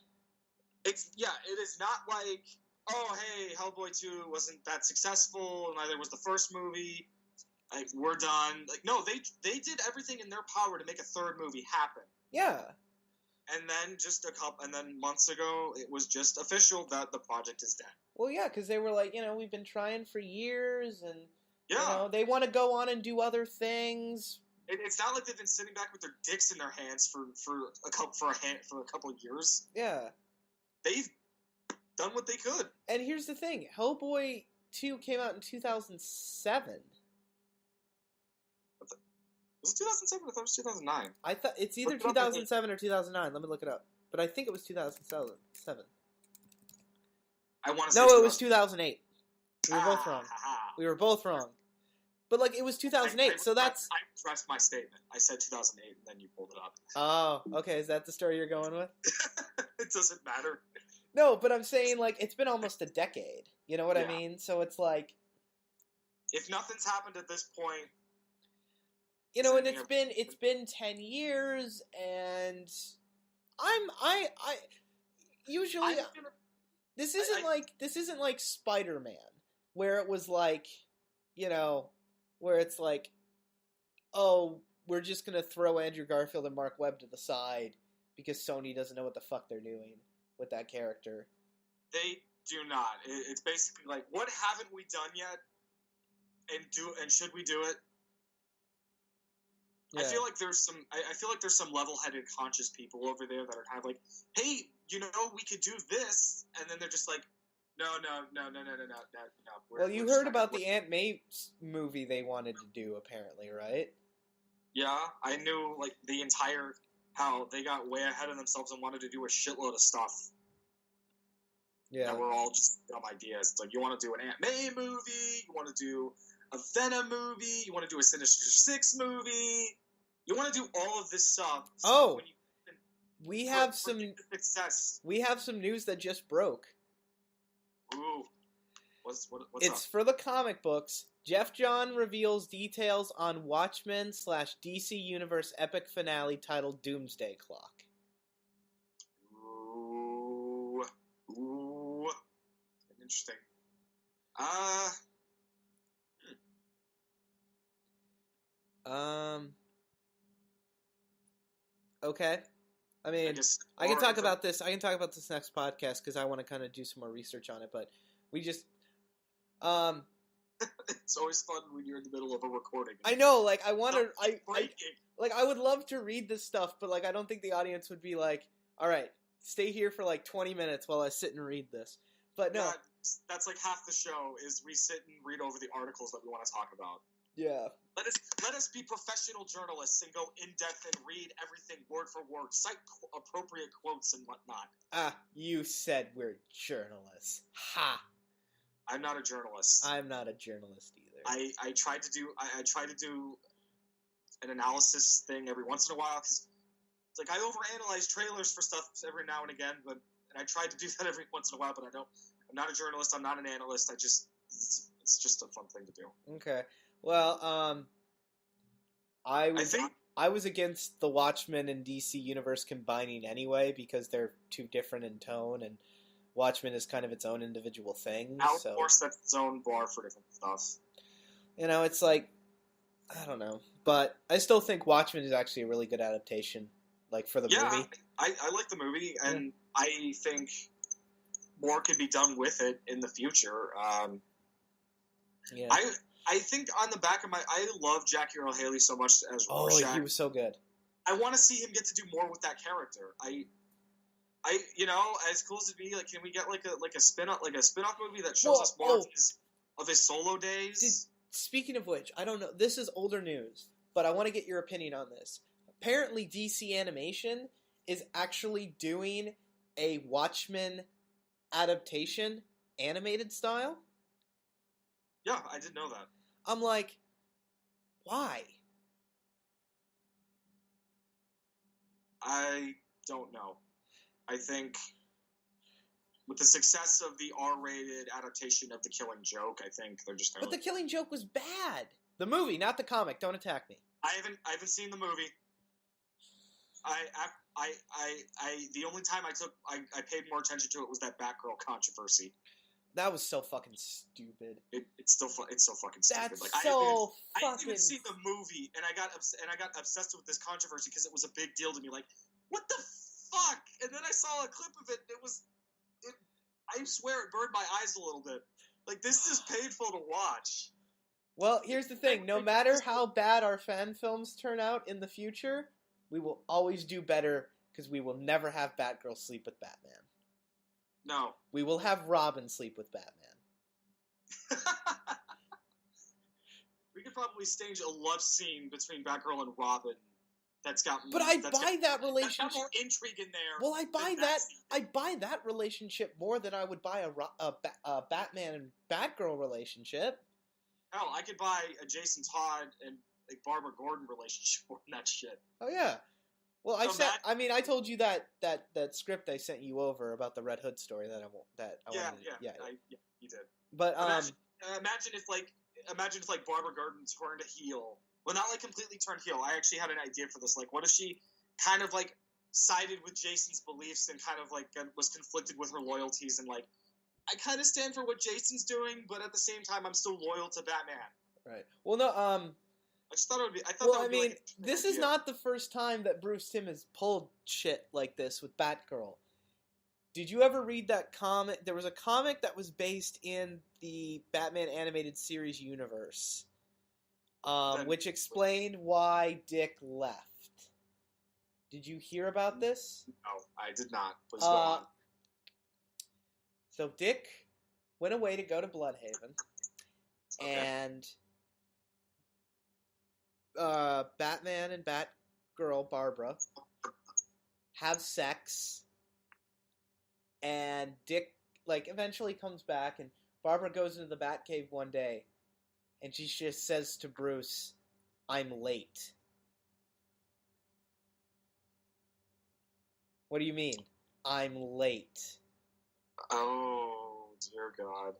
it is not like, oh hey, Hellboy 2 wasn't that successful, neither was the first movie. Like we're done. Like no, they did everything in their power to make a third movie happen. Yeah. And then months ago, it was just official that the project is dead. Well, yeah, because they were like, we've been trying for years, and they want to go on and do other things. It's not like they've been sitting back with their dicks in their hands for a couple of years. Yeah. They've done what they could. And here's the thing: Hellboy 2 came out in 2007. Was it 2007? I thought it was 2009. I thought it's either 2007 or 2009. Let me look it up. But I think it was 2007. I want to say no, it was 2008. We were both wrong. We were both wrong. But like it was 2008, so that's. I pressed my statement. I said 2008, and then you pulled it up. Oh, okay. Is that the story you're going with? It doesn't matter. No, but I'm saying like it's been almost a decade. You know what I mean? So it's like. If nothing's happened at this point. And it's been 10 years, and this isn't like Spider-Man, where it was like, where it's like, oh, we're just gonna throw Andrew Garfield and Mark Webb to the side because Sony doesn't know what the fuck they're doing with that character. They do not. It's basically like, what haven't we done yet, and should we do it? Yeah. I feel like there's some level-headed, conscious people over there that are kind of like, hey, we could do this, and then they're just like, no. Well, you heard about the Aunt May movie they wanted to do, apparently, right? Yeah, I knew like how they got way ahead of themselves and wanted to do a shitload of stuff. Yeah, that were all just dumb ideas. It's like you want to do an Aunt May movie, you want to do a Venom movie, you want to do a Sinister Six movie. You want to do all of this stuff. We have some news that just broke. Ooh, what's it's up? For the comic books. Jeff John reveals details on Watchmen/DC Universe epic finale titled Doomsday Clock. Ooh, interesting. Okay. I mean, I can talk about this. I can talk about this next podcast because I want to kind of do some more research on it. But we just, it's always fun when you're in the middle of a recording. I know, like I want to. I would love to read this stuff, but like I don't think the audience would be like, all right, stay here for like 20 minutes while I sit and read this. But no, that's like half the show is we sit and read over the articles that we want to talk about. Yeah. Let us be professional journalists and go in depth and read everything word for word, cite appropriate quotes and whatnot. You said we're journalists. Ha! I'm not a journalist. I'm not a journalist either. I try to do an analysis thing every once in a while because it's like I overanalyze trailers for stuff every now and again, and I try to do that every once in a while, but I don't. I'm not a journalist. I'm not an analyst. It's just a fun thing to do. Okay. Well, I was against the Watchmen and DC universe combining anyway because they're too different in tone, and Watchmen is kind of its own individual thing. Of course, that's its own bar for different stuff. It's like, I don't know, but I still think Watchmen is actually a really good adaptation, like for the movie. I like the movie, and I think more could be done with it in the future. I think on the back of I love Jackie Earle Haley so much as Rorschach. Oh, he was so good. I want to see him get to do more with that character. I as cool as it'd be, like, can we get like a spin-off movie that shows us more of his solo days? Speaking of which, I don't know. This is older news, but I want to get your opinion on this. Apparently, DC Animation is actually doing a Watchmen adaptation, animated style. Yeah, I did know that. I'm like, why? I don't know. I think with the success of the R-rated adaptation of The Killing Joke, I think they're just. But The Killing Joke was bad. The movie, not the comic. Don't attack me. I haven't seen the movie. The only time I paid more attention to it was that Batgirl controversy. That was so fucking stupid. It's so fucking stupid. That's like, I didn't even see the movie, and I got obsessed with this controversy because it was a big deal to me. Like, what the fuck? And then I saw a clip of it. And I swear it burned my eyes a little bit. Like, this is painful to watch. Well, here's the thing. No matter how bad our fan films turn out in the future, we will always do better because we will never have Batgirl sleep with Batman. No. We will have Robin sleep with Batman. We could probably stage a love scene between Batgirl and Robin that's got. But I buy that relationship. That's got more intrigue in there. Well, I buy that. I buy that relationship more than I would buy a Batman and Batgirl relationship. Hell, I could buy a Jason Todd and a Barbara Gordon relationship more than that shit. Oh yeah. Well, I told you that script I sent you over about the Red Hood story that I wanted. Yeah, you did. But imagine if Barbara Gordon turned heel. Well, not like completely turned heel. I actually had an idea for this. Like, what if she kind of like sided with Jason's beliefs and kind of like was conflicted with her loyalties and like, I kind of stand for what Jason's doing, but at the same time, I'm still loyal to Batman. Right. Well, no. I just thought it would be. This is not the first time that Bruce Timm has pulled shit like this with Batgirl. Did you ever read that comic? There was a comic that was based in the Batman animated series universe, which explained why Dick left. Did you hear about this? No, I did not. Please go on. So Dick went away to go to Bloodhaven, and Batman and Batgirl Barbara have sex, and Dick eventually comes back, and Barbara goes into the Batcave one day, and she just says to Bruce, "I'm late." What do you mean? I'm late. Oh, dear God.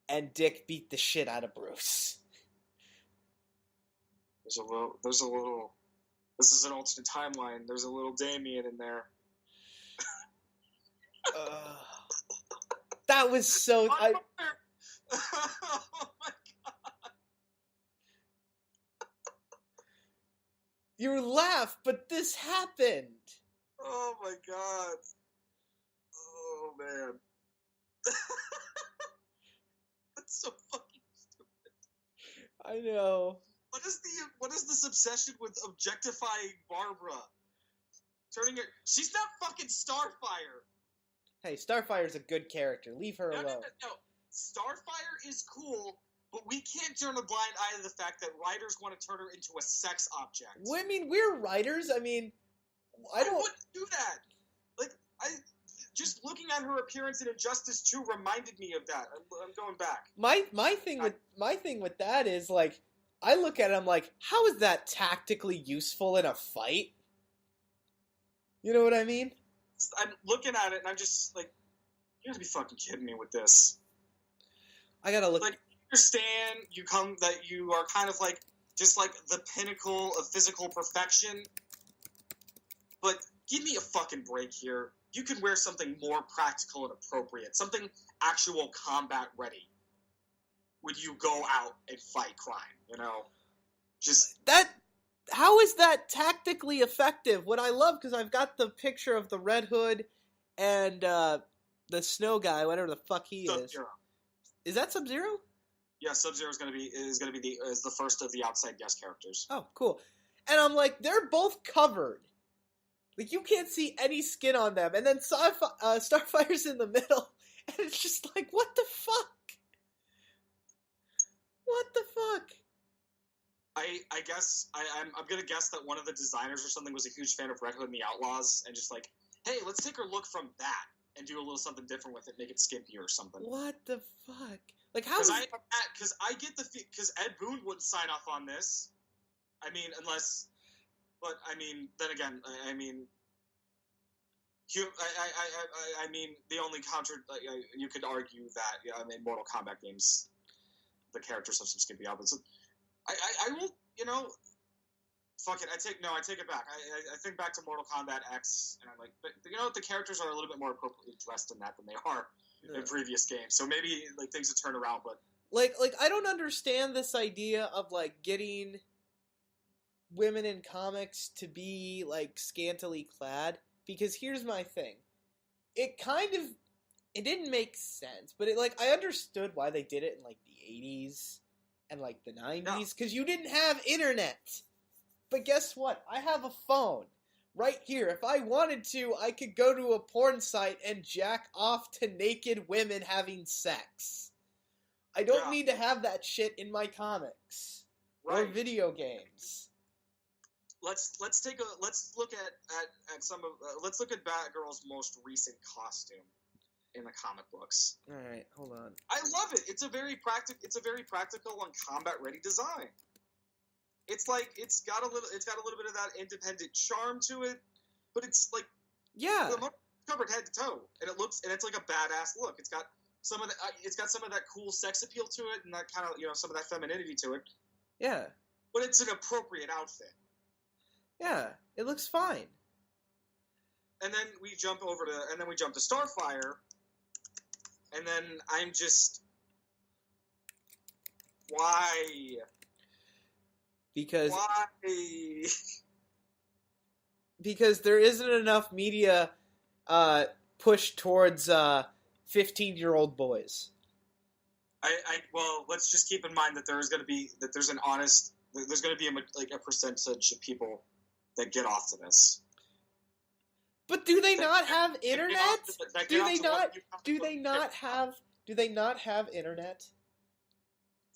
And Dick beat the shit out of Bruce. There's a little. This is an alternate timeline. There's a little Damien in there. That was so. Oh my God. You laugh, but this happened. Oh my God. Oh man. That's so fucking stupid. I know. What is this obsession with objectifying Barbara? Turning her. She's not fucking Starfire. Hey, Starfire's a good character. Leave her alone. No. Starfire is cool, But we can't turn a blind eye to the fact that writers want to turn her into a sex object. Well, I mean, we're writers. I mean, I wouldn't do that. Like, just looking at her appearance in Injustice 2 reminded me of that. I'm going back. My thing with that is, like, I look at it, I'm like, how is that tactically useful in a fight? You know what I mean? I'm looking at it and I'm just like, you gotta be fucking kidding me with this. I gotta look. Like, understand that you are kind of like just like the pinnacle of physical perfection, but give me a fucking break here. You could wear something more practical and appropriate, something actual combat ready when you go out and fight crime, you know? Just that. How is that tactically effective? What I love, because I've got the picture of the Red Hood and the Snow Guy, whatever the fuck he Sub-Zero. Is that Sub-Zero? Yeah, Sub-Zero is the first of the outside guest characters. Oh, cool. And I'm like, they're both covered. Like, you can't see any skin on them. And then Starfire's in the middle. And it's just like, what the fuck? What the fuck? I guess, I'm going to guess that one of the designers or something was a huge fan of Red Hood and the Outlaws. And just like, hey, let's take a look from that and do a little something different with it. Make it skimpy or something. What the fuck? Like, how? Because I get because Ed Boon wouldn't sign off on this. I mean, unless, but I mean, then again, I mean, I mean, the only counter you could argue that in Mortal Kombat games, the characters have some skimpy outfits. I will, fuck it. I take it back. I think back to Mortal Kombat X, and I'm like, but you know what? The characters are a little bit more appropriately dressed in that than they are in previous games. So maybe like things have turned around, but like I don't understand this idea of like getting women in comics to be like scantily clad, because here's my thing. It didn't make sense, but I understood why they did it in like the 80s and like the 90s, because you didn't have internet. But guess what? I have a phone right here. If I wanted to, I could go to a porn site and jack off to naked women having sex. I don't need to have that shit in my comics or video games. Let's look at Batgirl's most recent costume in the comic books. All right, hold on. I love it. It's a very practical and combat ready design. It's like it's got a little bit of that independent charm to it, but it's like covered head to toe, and it's like a badass look. It's got some of that cool sex appeal to it, and that kind of some of that femininity to it. Yeah, but it's an appropriate outfit. Yeah, it looks fine. And then we jump to Starfire, and then I'm just, why? Because there isn't enough media pushed towards 15-year-old boys. Well, let's just keep in mind that there's going to be a percentage of people that get off to this. But do they not have internet? Do they not have internet?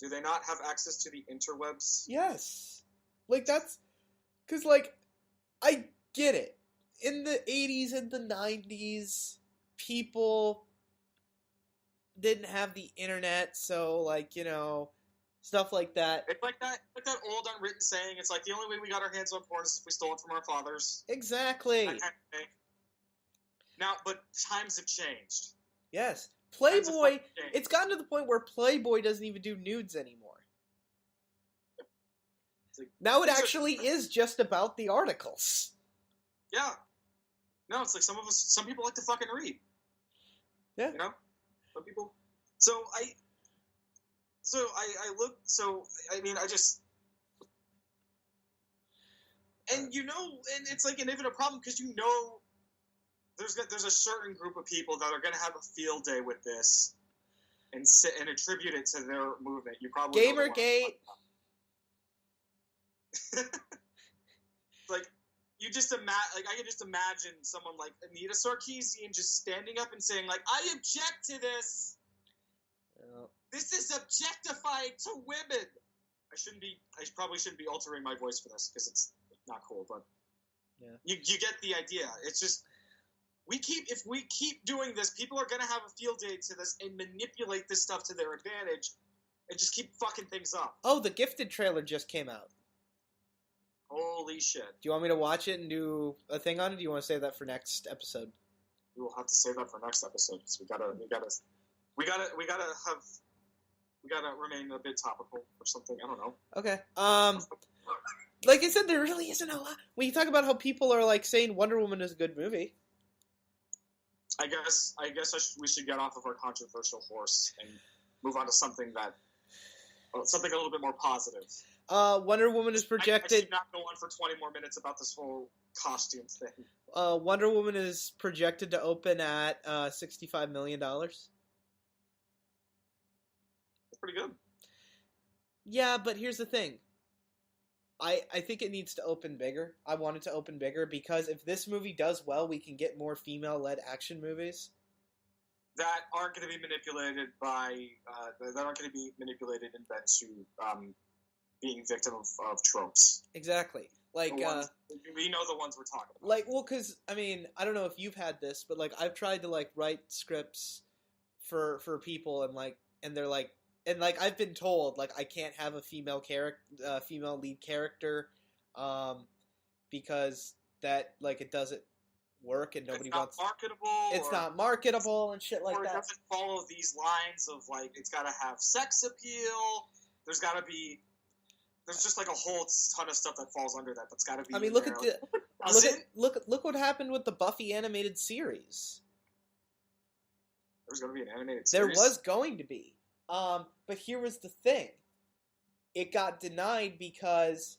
Do they not have access to the interwebs? Yes. Like, that's... Because, like, I get it. In the 80s and the 90s, people didn't have the internet, so, like, stuff like that. It's like that old unwritten saying, it's like, the only way we got our hands on porn is if we stole it from our fathers. Exactly. That kind of thing. Now, but times have changed. Yes. Playboy, it's gotten to the point where Playboy doesn't even do nudes anymore. Like, now it actually is just about the articles. Yeah. No, it's like some people like to fucking read. Yeah. Some people. And it's like an even a problem because there's a certain group of people that are going to have a field day with this and attribute it to their movement. You probably Gamergate. Like I can just imagine someone like Anita Sarkeesian just standing up and saying like, "I object to this." This is objectifying to women. I probably shouldn't be altering my voice for this because it's not cool, but yeah. You get the idea. It's just if we keep doing this, people are gonna have a field day to this and manipulate this stuff to their advantage and just keep fucking things up. Oh, the Gifted trailer just came out. Holy shit. Do you want me to watch it and do a thing on it? Or do you want to save that for next episode? We will have to save that for next episode because we gotta remain a bit topical or something. I don't know. Okay. Like I said, there really isn't a lot. When you talk about how people are like saying Wonder Woman is a good movie, I guess we should get off of our controversial horse and move on to something a little bit more positive. Wonder Woman is projected. I should not go on for 20 more minutes about this whole costume thing. Wonder Woman is projected to open at $65 million. That's pretty good. Yeah, but here's the thing. I think it needs to open bigger. I want it to open bigger because if this movie does well, we can get more female-led action movies that aren't going to be manipulated into being victim of tropes. Exactly. Like we know the ones we're talking about. Like, well, because I mean, I don't know if you've had this, but like I've tried to like write scripts for people, and they're like. And like I've been told, like I can't have a female lead character, because that like it doesn't work and nobody wants. It's not marketable and shit like that. Or it doesn't follow these lines of like it's got to have sex appeal. There's just like a whole ton of stuff that falls under that. That's got to be. I mean, look what happened with the Buffy animated series. There was going to be an animated series. There was going to be. But here was the thing. It got denied because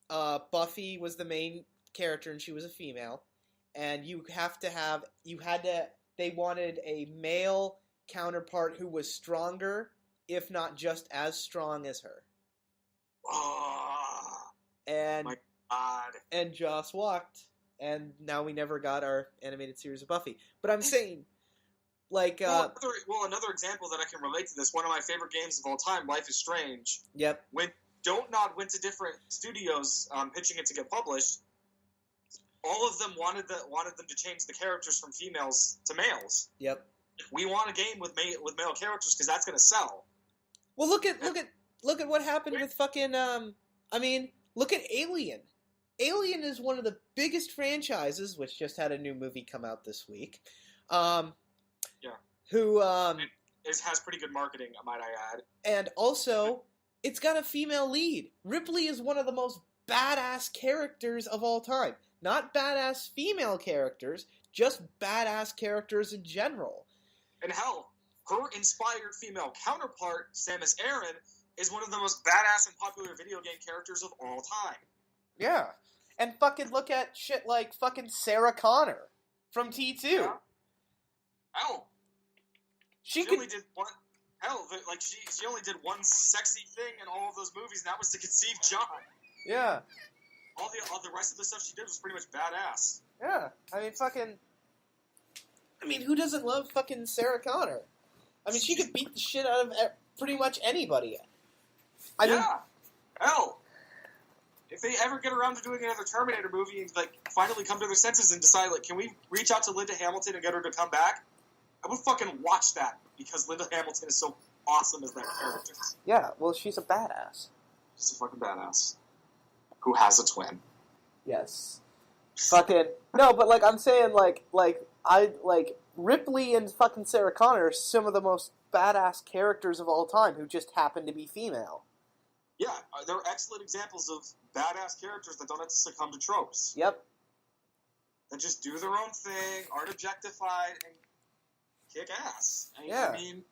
Buffy was the main character and she was a female, and they wanted a male counterpart who was stronger, if not just as strong as her. And my God. And Joss walked, and now we never got our animated series of Buffy. But I'm saying... Like, another example that I can relate to this. One of my favorite games of all time, Life is Strange. Yep. When Don't Nod went to different studios pitching it to get published, all of them wanted them to change the characters from females to males. Yep. We want a game with male characters because that's going to sell. Well, look at what happened with fucking. Look at Alien. Alien is one of the biggest franchises, which just had a new movie come out this week. Yeah. Who it has pretty good marketing, might I add. And also, it's got a female lead. Ripley is one of the most badass characters of all time. Not badass female characters, just badass characters in general. And hell, her inspired female counterpart, Samus Aran, is one of the most badass and popular video game characters of all time. Yeah. And fucking look at shit like fucking Sarah Connor from T2. Yeah. Hell, she only did one. Hell, like she only did one sexy thing in all of those movies, and that was to conceive John. Yeah. All the rest of the stuff she did was pretty much badass. Yeah, who doesn't love fucking Sarah Connor? I mean, she could beat the shit out of pretty much anybody. Hell, if they ever get around to doing another Terminator movie and like finally come to their senses and decide like, can we reach out to Linda Hamilton and get her to come back? I would fucking watch that because Linda Hamilton is so awesome as that character. Yeah, well, she's a badass. She's a fucking badass who has a twin. Yes. Fucking no, but like I'm saying, like Ripley and fucking Sarah Connor are some of the most badass characters of all time who just happen to be female. Yeah, they're excellent examples of badass characters that don't have to succumb to tropes. Yep. That just do their own thing, aren't objectified, and kick ass. Yeah. I mean,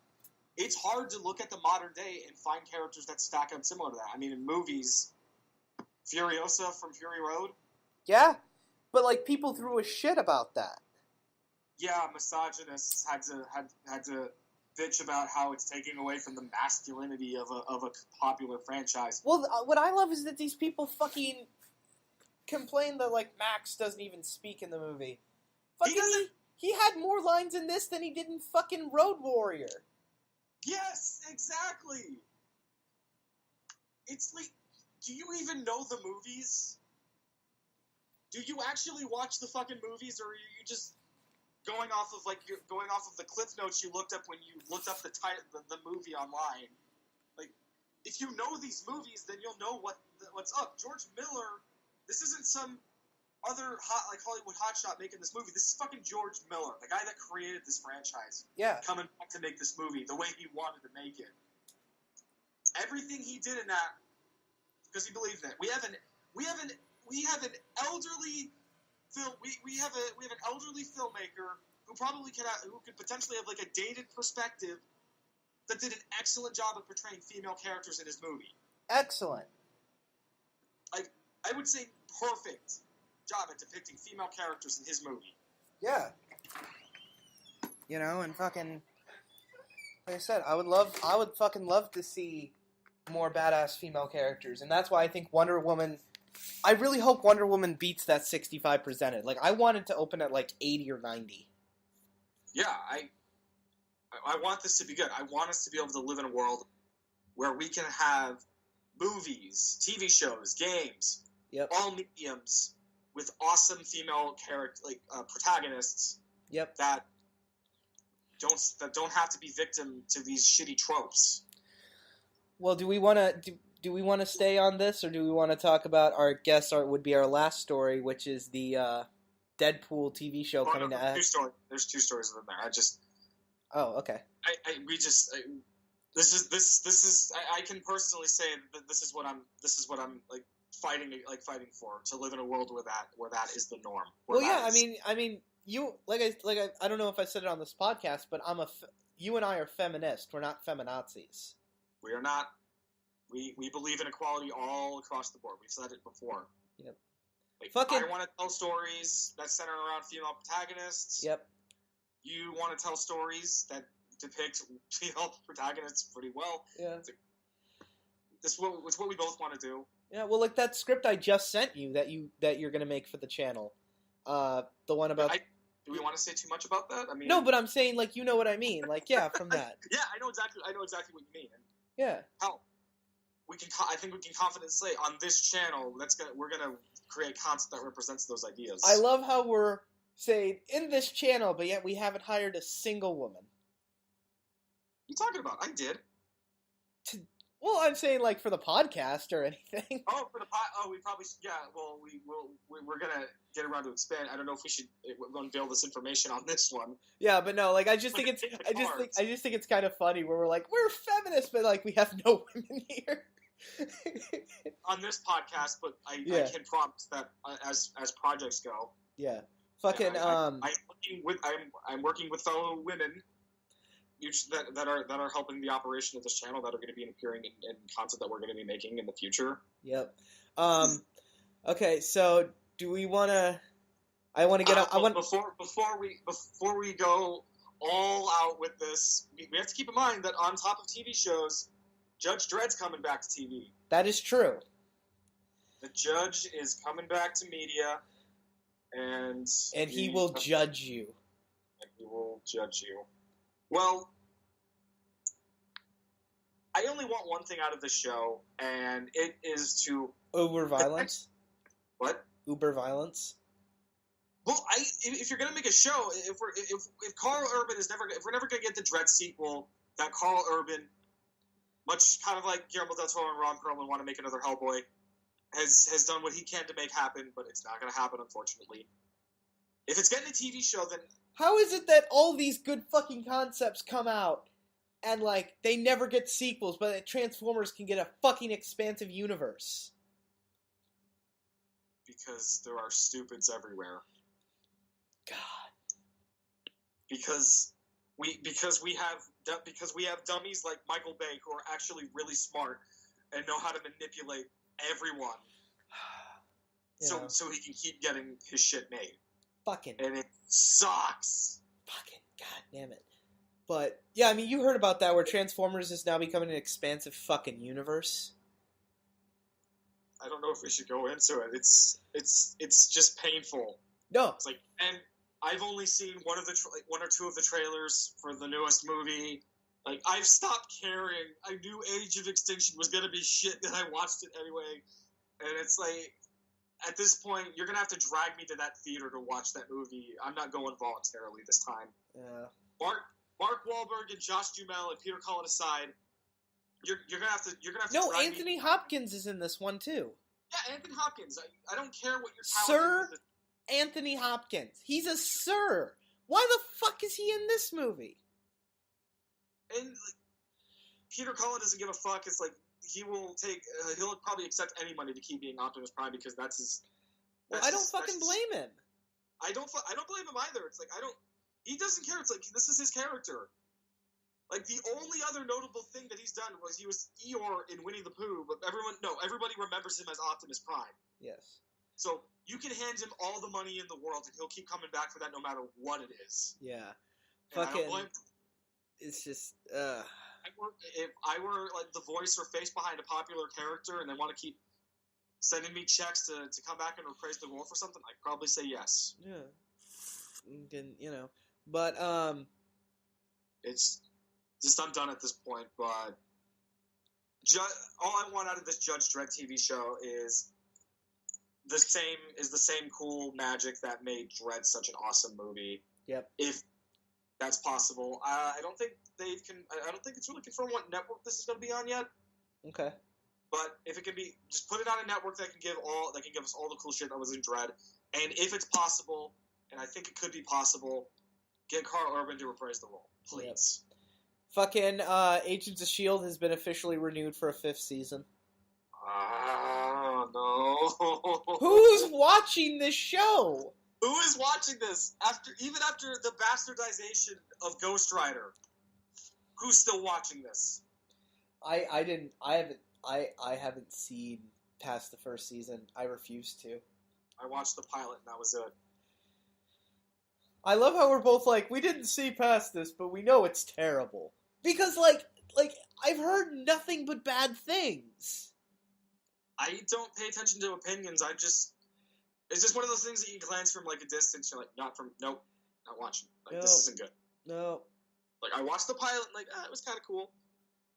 it's hard to look at the modern day and find characters that stack up similar to that. I mean, in movies, Furiosa from Fury Road. Yeah, but like people threw a shit about that. Yeah, misogynists had to bitch about how it's taking away from the masculinity of a popular franchise. Well, what I love is that these people fucking complain that like Max doesn't even speak in the movie. Fucking he had more lines in this than he did in fucking Road Warrior. Yes, exactly. It's like, do you even know the movies? Do you actually watch the fucking movies, or are you just going off of the cliff notes you looked up when you looked up the movie online? Like, if you know these movies, then you'll know what's up. George Miller, this isn't some other Hollywood hotshot making this movie. This is fucking George Miller, the guy that created this franchise. Yeah. Coming back to make this movie the way he wanted to make it. Everything he did in that, because he believed in it. We have an elderly elderly filmmaker who could potentially have like a dated perspective that did an excellent job of portraying female characters in his movie. Excellent. Like, I would say perfect job at depicting female characters in his movie. Yeah. You know, and fucking, like I said, I would fucking love to see more badass female characters, and that's why I think Wonder Woman. I really hope Wonder Woman beats that 65%. Like, I want it to open at like 80 or 90. Yeah, I want this to be good. I want us to be able to live in a world where we can have movies, TV shows, games, all mediums with awesome female protagonists. Yep. That don't have to be victim to these shitty tropes. Well, do we want to stay on this, or do we want to talk about would be our last story, which is the Deadpool TV show coming to us? There's two stories in there. Oh, okay. I can personally say that this is what I'm like fighting for, to live in a world where that is the norm. Well, yeah, I mean, you I don't know if I said it on this podcast, but you and I are feminists. We're not feminazis. We are not. We believe in equality all across the board. We've said it before. Yep. I want to tell stories that center around female protagonists. Yep. You want to tell stories that depict female protagonists pretty well. Yeah. It's what we both want to do. Yeah. Well, like that script I just sent you that you're gonna make for the channel. The one about. Do we want to say too much about that? I mean, no, but I'm saying, like, you know what I mean. Like, yeah, from that. Yeah, I know exactly what you mean. Yeah. How I think we can confidently say on this channel we're gonna create content that represents those ideas. I love how we're saying in this channel, but yet we haven't hired a single woman. What are you talking about? I did. Well, I'm saying, like, for the podcast or anything. Oh, for the we probably should, yeah. Well, we're gonna get around to expand. I don't know if we're going to unveil this information on this one. Yeah, but no, like, I just think it's kind of funny where we're like, we're feminists, but like we have no women here. On this podcast, but I can promise that as projects go. Yeah. Fucking I'm working with fellow women that are helping the operation of this channel, that are going to be appearing in content that we're going to be making in the future. Yep. Okay, so do we want to? I want to get. Before we go all out with this, we have to keep in mind that on top of TV shows, Judge Dredd's coming back to TV. That is true. The Judge is coming back to media, and he will judge you. And he will judge you. Well, I only want one thing out of the show, and it is to uber violence. What? Uber violence. Well, if you're gonna make a show, if Carl Urban if we're never gonna get the Dredd sequel, that Carl Urban, much kind of like Guillermo del Toro and Ron Perlman want to make another Hellboy, has done what he can to make happen, but it's not gonna happen, unfortunately. If it's getting a TV show, then how is it that all these good fucking concepts come out and, like, they never get sequels, but Transformers can get a fucking expansive universe? Because there are stupids everywhere. God. Because we have dummies like Michael Bay who are actually really smart and know how to manipulate everyone. So he can keep getting his shit made. Fucking. And it sucks. Fucking goddamn it. But yeah, I mean, you heard about that where Transformers is now becoming an expansive fucking universe. I don't know if we should go into it. It's just painful. No, it's like, and I've only seen one or two of the trailers for the newest movie, Like, I've stopped caring. I knew Age of Extinction was gonna be shit, and I watched it anyway. And it's like, at this point, you're gonna have to drag me to that theater to watch that movie. I'm not going voluntarily this time. Yeah. Mark Wahlberg and Josh Duhamel and Peter Cullen aside, you're gonna have to. No, drag Anthony me. Hopkins is in this one too. Yeah, Anthony Hopkins. I don't care what your Sir talent is. Anthony Hopkins. He's a sir. Why the fuck is he in this movie? And like, Peter Cullen doesn't give a fuck. It's like he'll probably accept any money to keep being Optimus Prime because that's his. Well, I don't fucking blame him. I don't blame him either. It's like he doesn't care. It's like this is his character. Like the only other notable thing that he's done was he was Eeyore in Winnie the Pooh, but everybody remembers him as Optimus Prime. Yes. So you can hand him all the money in the world, and he'll keep coming back for that no matter what it is. Yeah. And Fucking. I don't blame him. It's just. If I were like the voice or face behind a popular character, and they want to keep sending me checks to come back and reprise the role for something, I'd probably say yes. Yeah. But it's just I'm done at this point. But all I want out of this Judge Dredd TV show is the same cool magic that made Dredd such an awesome movie. Yep. If that's possible, I don't think I don't think it's really confirmed what network this is going to be on yet. Okay. But if it can be, just put it on a network that can give us all the cool shit that was in Dredd. And if it's possible, and I think it could be possible, get Carl Urban to reprise the role, please. Yep. Fucking Agents of S.H.I.E.L.D. has been officially renewed for a 5th season. No. Who's watching this show? Who is watching this after the bastardization of Ghost Rider? Who's still watching this? I haven't seen past the 1st season. I refuse to. I watched the pilot and that was it. I love how we're both like, we didn't see past this, but we know it's terrible. Because like I've heard nothing but bad things. I don't pay attention to opinions. It's just one of those things that you glance from like a distance. You're like, not watching. Like, this isn't good. No. Like, I watched the pilot and like, it was kind of cool.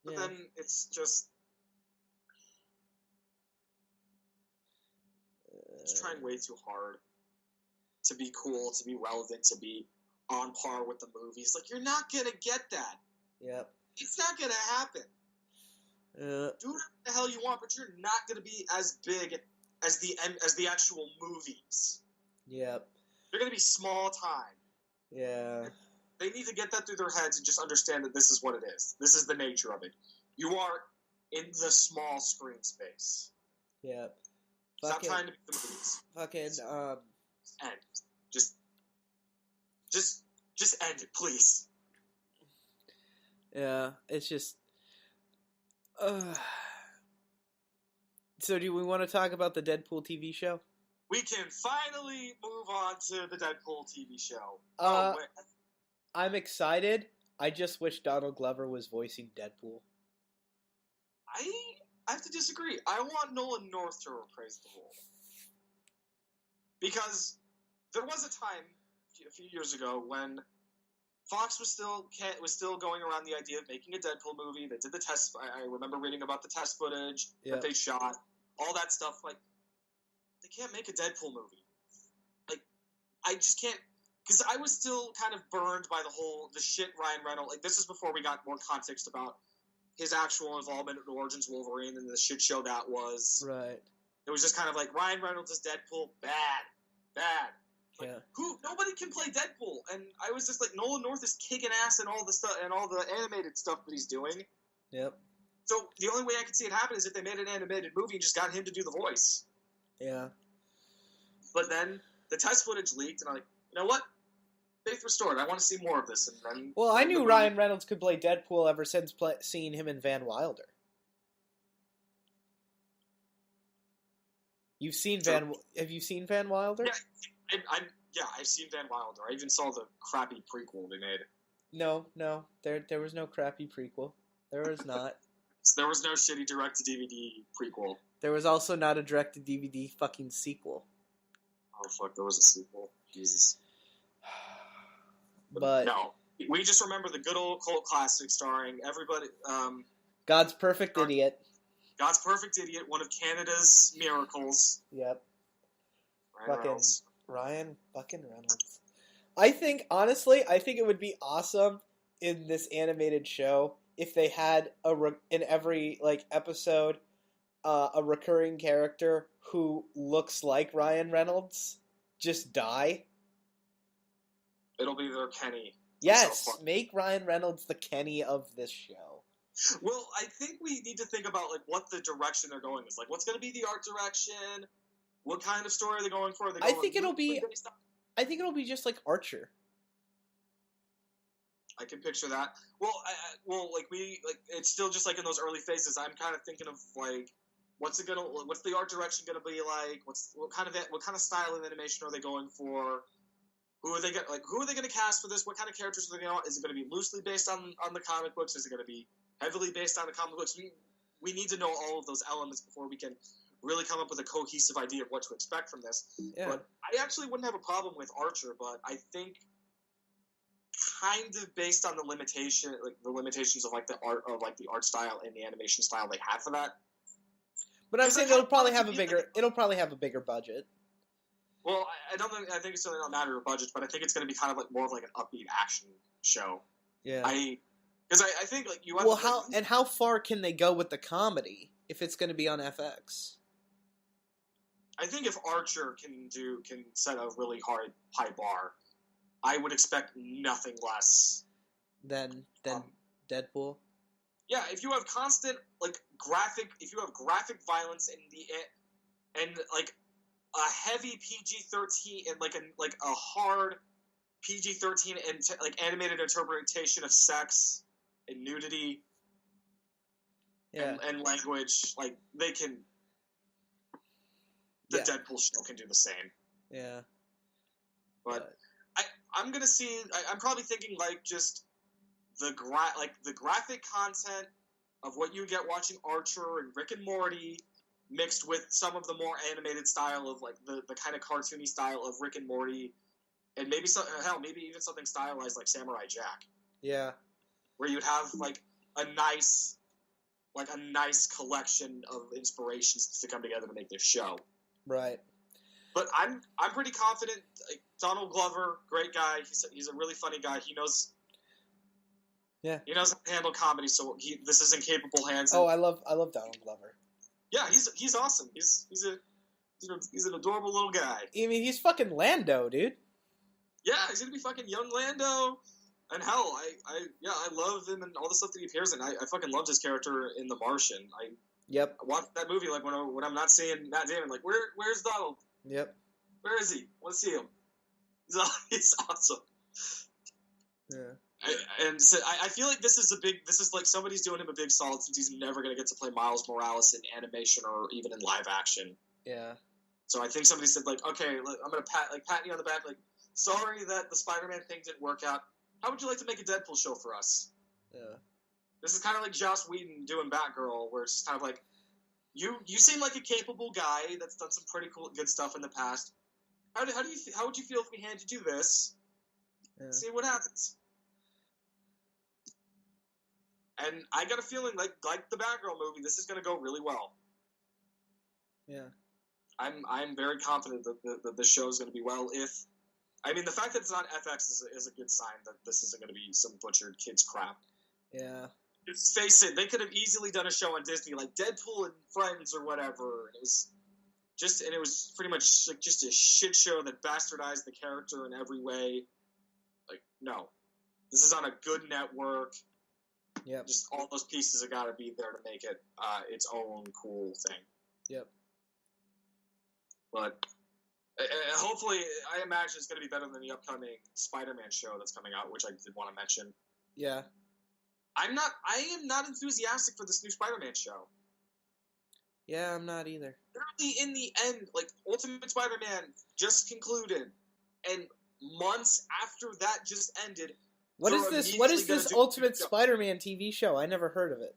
But then it's just... It's trying way too hard to be cool, to be relevant, to be on par with the movies. Like, you're not gonna get that. Yep. It's not gonna happen. Do what the hell you want, but you're not gonna be as big as the actual movies. Yep. They're gonna be small time. Yeah. They need to get that through their heads and just understand that this is what it is. This is the nature of it. You are in the small screen space. Yep. Stop trying to be the movies. Fucking End. Just end it, please. Yeah, it's just. So, do we want to talk about the Deadpool TV show? We can finally move on to the Deadpool TV show. I'm excited. I just wish Donald Glover was voicing Deadpool. I have to disagree. I want Nolan North to reprise the role. Because there was a time a few years ago when Fox was still going around the idea of making a Deadpool movie. They did the test. I remember reading about the test footage that they shot, all that stuff. Like, they can't make a Deadpool movie. Like, I just can't, because I was still kind of burned by the shit Ryan Reynolds. Like, this is before we got more context about his actual involvement in Origins Wolverine and the shit show that was. Right. It was just kind of like Ryan Reynolds as Deadpool, bad. Like, nobody can play Deadpool, and I was just like, Nolan North is kicking ass and all the stuff and all the animated stuff that he's doing. Yep. So the only way I could see it happen is if they made an animated movie and just got him to do the voice. Yeah. But then the test footage leaked, and I'm like, you know what? Faith restored. I want to see more of this. And then, well, I knew Ryan Reynolds could play Deadpool ever since seeing him in Van Wilder. Have you seen Van Wilder? Yeah, I've seen Van Wilder. I even saw the crappy prequel they made. No, there was no crappy prequel. There was not. There was no shitty direct-to-DVD prequel. There was also not a direct-to-DVD fucking sequel. Oh, fuck, there was a sequel. Jesus. But no. We just remember the good old cult classic starring everybody. God's Perfect Idiot. God's Perfect Idiot, one of Canada's miracles. Yep. Ryan Reynolds. I think, honestly, it would be awesome in this animated show if they had in every episode a recurring character who looks like Ryan Reynolds just die. It'll be their Kenny. Yes, make Ryan Reynolds the Kenny of this show. Well, I think we need to think about what the direction they're going is. What's going to be the art direction? What kind of story are they going for? I think it'll be just like Archer. I can picture that. Well, it's still just in those early phases. I'm kind of thinking of what's the art direction gonna be like? What kind of style of animation are they going for? Who are they gonna cast for this? What kind of characters are they going? Is it gonna be loosely based on the comic books? Is it gonna be heavily based on the comic books? We need to know all of those elements before we can really come up with a cohesive idea of what to expect from this. Yeah. But I actually wouldn't have a problem with Archer, but I think kind of based on the limitations of the art style and the animation style they have for that. But I'm saying it'll probably have a bigger budget. Well, I think it's really not a matter of budget, but I think it's going to be kind of more of an upbeat action show. Yeah. Because I think you have. Well, how far can they go with the comedy if it's going to be on FX? I think if Archer can set a really high bar, I would expect nothing less than Deadpool. Yeah, if you have constant graphic violence and a heavy PG-13 and a hard PG-13 and animated interpretation of sex and nudity, and language, they can. The Deadpool show can do the same. Yeah, but I'm gonna see. I'm probably thinking just the graphic content of what you get watching Archer and Rick and Morty, mixed with some of the more animated style of the kind of cartoony style of Rick and Morty, and maybe maybe even something stylized like Samurai Jack. Yeah, where you'd have a nice collection of inspirations to come together to make this show. Right. But I'm pretty confident. Donald Glover, great guy. He's a really funny guy. He knows. Yeah. He knows how to handle comedy, so this is in capable hands. Oh, I love Donald Glover. Yeah, he's awesome. He's an adorable little guy. I mean, he's fucking Lando, dude. Yeah, he's gonna be fucking young Lando. And hell, I love him and all the stuff that he appears in. I fucking loved his character in The Martian. I watched that movie when I'm not seeing Matt Damon. Where's Donald? Yep. Where is he? Want to see him? He's awesome. Yeah. And so I feel like this is somebody's doing him a big solid since he's never going to get to play Miles Morales in animation or even in live action. Yeah. So I think somebody said okay, I'm going to pat you on the back. Sorry that the Spider-Man thing didn't work out. How would you like to make a Deadpool show for us? Yeah. This is kind of like Joss Whedon doing Batgirl, where it's kind of you seem like a capable guy that's done some pretty good stuff in the past. How would you feel if we handed you this? Yeah. See what happens. And I got a feeling like the Batgirl movie, this is going to go really well. Yeah. I'm very confident that the show is going to be well. The fact that it's on FX is a good sign that this isn't going to be some butchered kids crap. Yeah. Just face it, they could have easily done a show on Disney like Deadpool and Friends or whatever. It was pretty much just a shit show that bastardized the character in every way. No. This is on a good network. Yep. Just all those pieces have got to be there to make it its own cool thing. Yep. But hopefully, I imagine it's going to be better than the upcoming Spider-Man show that's coming out, which I did want to mention. Yeah. I am not enthusiastic for this new Spider-Man show. Yeah, I'm not either. Literally, in the end, Ultimate Spider-Man just concluded, and months after that just ended. What is this Ultimate Spider-Man TV show? I never heard of it.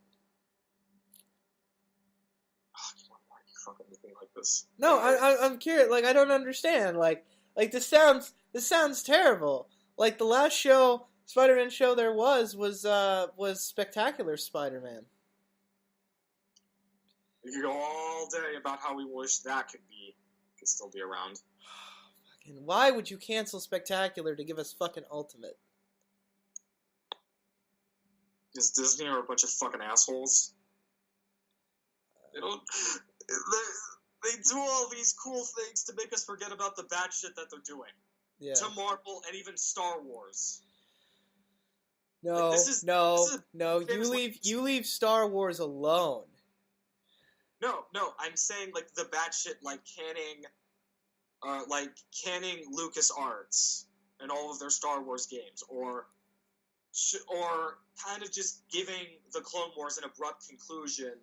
Why are you fucking anything like this? No, I'm curious. I don't understand. This sounds terrible. The last show Spider-Man show there was Spectacular Spider-Man. We could go all day about how we wish that could still be around. Fucking, why would you cancel Spectacular to give us fucking Ultimate? Because Disney are a bunch of fucking assholes. They don't. They do all these cool things to make us forget about the bad shit that they're doing. Yeah. To Marvel and even Star Wars. No, like, no. You leave Star Wars alone. No. I'm saying like the bad shit, like canning LucasArts and all of their Star Wars games, or kind of just giving the Clone Wars an abrupt conclusion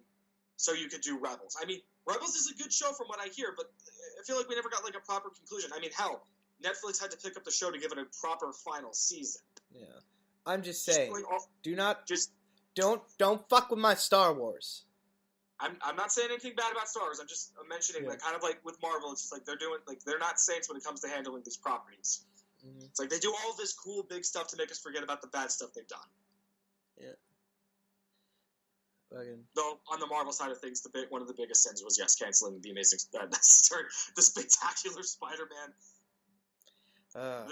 so you could do Rebels. I mean, Rebels is a good show from what I hear, but I feel like we never got like a proper conclusion. I mean, hell, Netflix had to pick up the show to give it a proper final season. Yeah, I'm just saying, don't fuck with my Star Wars. I'm not saying anything bad about Star Wars. I'm just mentioning like kind of like with Marvel, it's just like they're not saints when it comes to handling these properties. Mm-hmm. It's like they do all this cool big stuff to make us forget about the bad stuff they've done. Yeah. Though on the Marvel side of things, one of the biggest sins was canceling the the Spectacular Spider-Man. And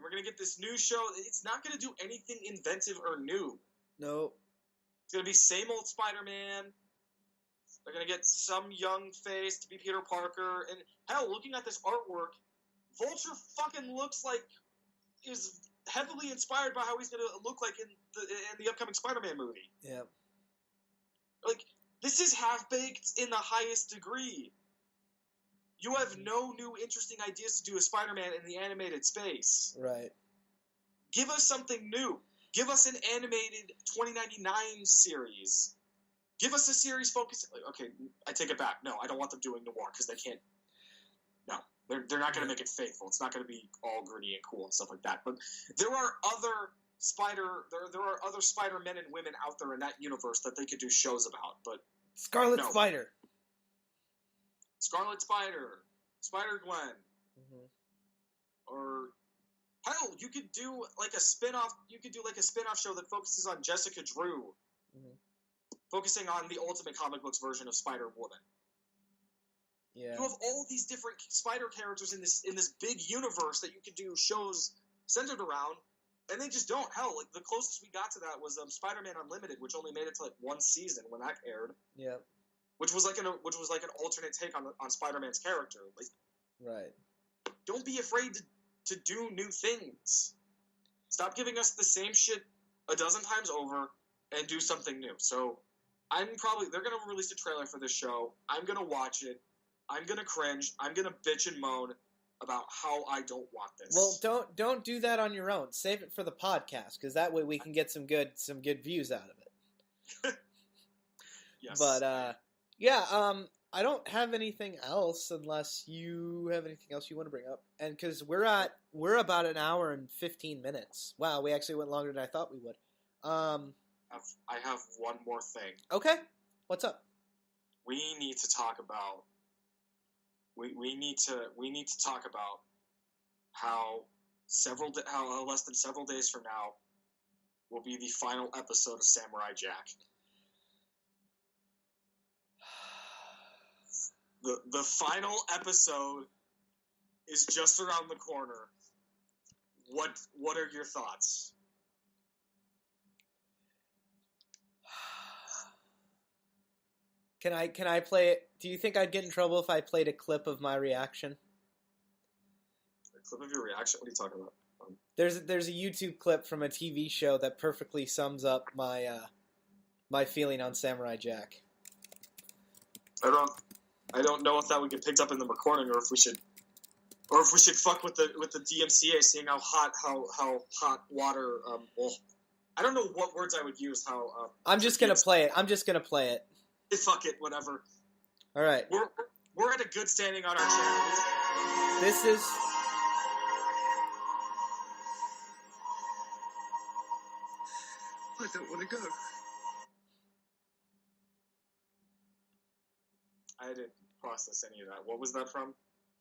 we're gonna get this new show. It's not gonna do anything inventive or new. Nope. It's gonna be same old Spider-Man. They're gonna get some young face to be Peter Parker, and hell, looking at this artwork, Vulture fucking looks like is heavily inspired by how he's gonna look like in the upcoming Spider-Man movie. Yeah. Like, this is half-baked in the highest degree. You have no new interesting ideas to do a Spider-Man in the animated space. Right. Give us something new. Give us an animated 2099 series. Give us a series focused... Okay, I take it back. No, I don't want them doing noir, because they can't... No, they're not going to make it faithful. It's not going to be all gritty and cool and stuff like that. But there are other other Spider-Men and women out there in that universe that they could do shows about, but... Scarlet Spider. Scarlet Spider. Spider-Gwen. Mm-hmm. Or... Hell, you could do like a spin-off. You could do like a spin-off show that focuses on Jessica Drew, focusing on the Ultimate Comic Books version of Spider-Woman. Yeah, you have all these different Spider characters in this big universe that you could do shows centered around, and they just don't. Hell, like the closest we got to that was Spider-Man Unlimited, which only made it to like one season when that aired. Yeah, which was like an alternate take on Spider-Man's character. Like, right. Don't be afraid to do new things. Stop giving us the same shit a dozen times over and do something new. So they're going to release a trailer for this show. I'm going to watch it. I'm going to cringe. I'm going to bitch and moan about how I don't want this. Well, don't do that on your own. Save it for the podcast, because that way we can get some good views out of it. Yes. But I don't have anything else unless you have anything else you want to bring up. And because we're about an hour and 15 minutes. Wow, we actually went longer than I thought we would. I have one more thing. Okay, what's up? We need to talk about. We need to talk about how less than several days from now will be the final episode of Samurai Jack. The final episode is just around the corner. What are your thoughts? Can I play it? Do you think I'd get in trouble if I played a clip of my reaction? A clip of your reaction? What are you talking about? There's a YouTube clip from a TV show that perfectly sums up my feeling on Samurai Jack. I don't know if that would get picked up in the recording, or if we should fuck with the DMCA, seeing how hot water. I don't know what words I would use. I'm just gonna play it. Fuck it, whatever. All right. We're at a good standing on our channel. This is. I don't want to go. I didn't process any of that. What was that from?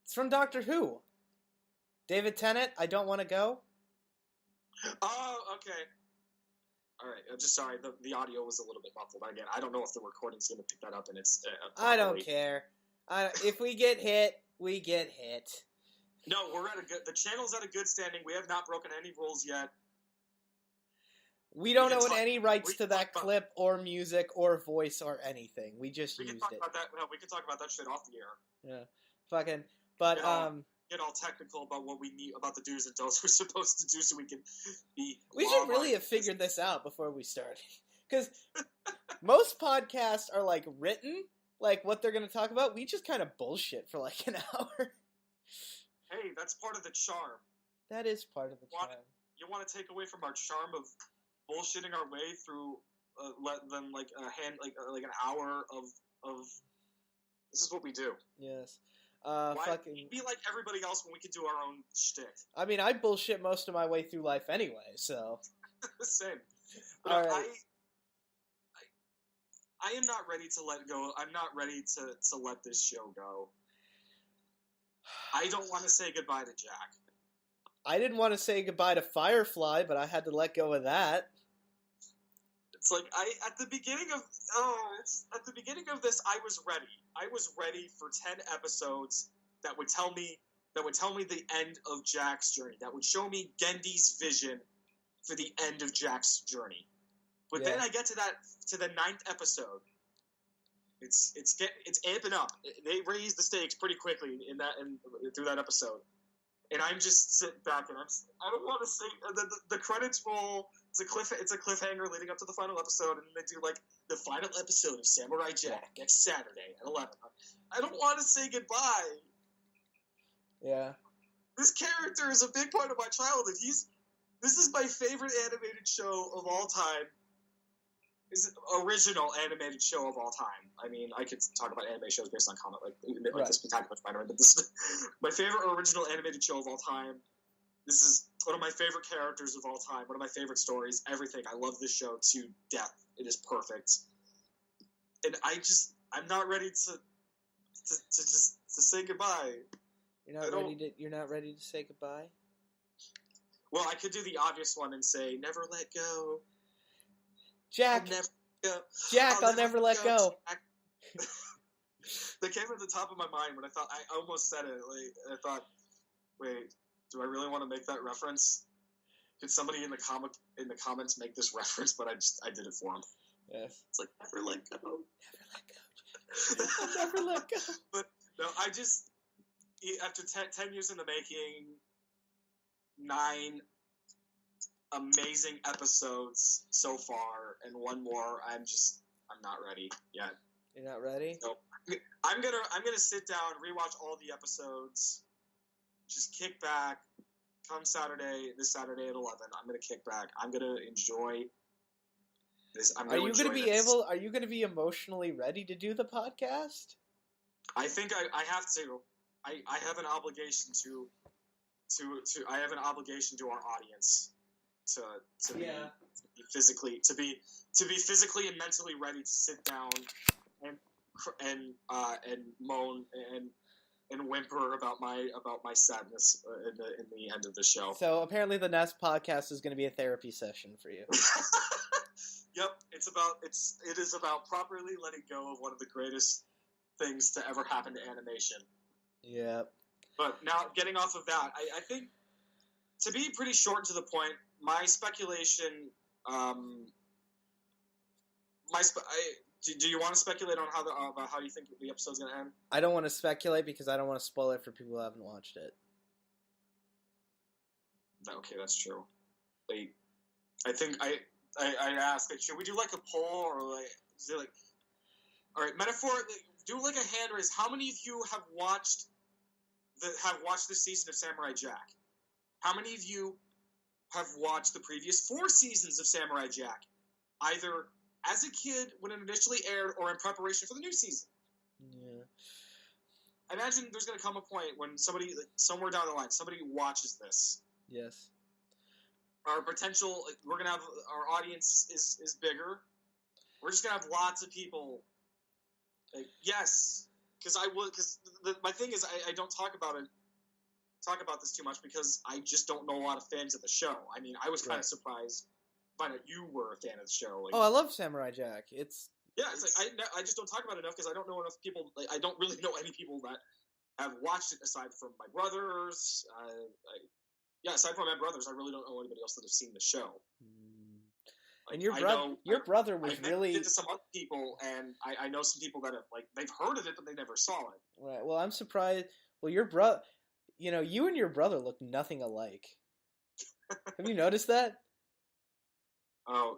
It's from Doctor Who. David Tennant, I don't want to go. Oh, okay. All right. Just sorry. The audio was a little bit muffled. Again, I don't know if the recording's going to pick that up, and it's. I don't care. If we get hit, we get hit. No, we're at a good. The channel's at a good standing. We have not broken any rules yet. We don't own any rights to that clip or music or voice or anything. We just used it. We can talk about that shit off the air. Yeah, fucking. But get all technical about what we need, about the do's and don'ts we're supposed to do, so we can be. We should really have figured this out before we started, because most podcasts are like written, like what they're going to talk about. We just kind of bullshit for like an hour. Hey, that's part of the charm. That is part of the charm. You want to take away from our charm of bullshitting our way through like an hour of this is what we do. Yes. Why be like everybody else when we can do our own shtick? I mean, I bullshit most of my way through life anyway, so. Same. But all right. I am not ready to let go. I'm not ready to let this show go. I don't want to say goodbye to Jack. I didn't want to say goodbye to Firefly, but I had to let go of that. It's like at the beginning of this, I was ready. I was ready for 10 episodes that would tell me the end of Jack's journey. That would show me Gendy's vision for the end of Jack's journey. But then I get to the 9th episode. It's amping up. They raise the stakes pretty quickly through that episode. And I'm just sitting back and I don't want to say the credits roll. It's a cliffhanger leading up to the final episode, and they do like the final episode of Samurai Jack next Saturday at 11. I don't want to say goodbye. Yeah. This character is a big part of my childhood. This is my favorite animated show of all time. Is original animated show of all time. I mean, I could talk about anime shows based on comic, like the Spectacular Spider-Man, but this is my favorite original animated show of all time. This is one of my favorite characters of all time. One of my favorite stories. Everything. I love this show to death. It is perfect. And I'm not ready to say goodbye. You're not ready to say goodbye? Well, I could do the obvious one and say, never let go. Jack, I'll never let go. That came at the top of my mind when I almost said it. Like, I thought, wait, do I really want to make that reference? Could somebody in the comments make this reference? But I did it for him. Yes. It's like, never let go. Never let go. I'll never let go. But no, after 10 years in the making, 9 amazing episodes so far, and one more. I'm not ready yet. You're not ready? Nope. I'm gonna sit down, rewatch all the episodes, just kick back. Come this Saturday at 11, I'm gonna kick back. I'm gonna enjoy this. Are you gonna be emotionally ready to do the podcast? I think I have to. I have an obligation to I have an obligation to our audience. To be physically and mentally ready to sit down and moan and whimper about my sadness in the end of the show. So apparently the next podcast is going to be a therapy session for you. Yep, it is about properly letting go of one of the greatest things to ever happen to animation. Yep. But now getting off of that, I think to be pretty short and to the point. My speculation. Do you want to speculate on about how you think the episode's going to end? I don't want to speculate because I don't want to spoil it for people who haven't watched it. Okay, that's true. I think I asked, should we do like a poll or like is it like? All right, metaphor. Do like a hand raise. How many of you have watched this season of Samurai Jack? How many of you have watched the previous 4 seasons of Samurai Jack, either as a kid when it initially aired or in preparation for the new season? Yeah. I imagine there's going to come a point when somebody, somewhere down the line, somebody watches this. Yes. Our potential, we're going to have, our audience is bigger. We're just going to have lots of people. Yes. Because my thing is, I don't talk about it talk about this too much because I just don't know a lot of fans of the show. I mean, I was kind of surprised to find out you were a fan of the show. Like, oh, I love Samurai Jack. It's like I just don't talk about it enough because I don't know enough people. Like, I don't really know any people that have watched it aside from my brothers. Aside from my brothers, I really don't know anybody else that has seen the show. Like, and your brother was really into some other people, and I know some people that have they've heard of it, but they never saw it. Right. Well, I'm surprised. Well, your brother, you and your brother look nothing alike. Have you noticed that? Oh,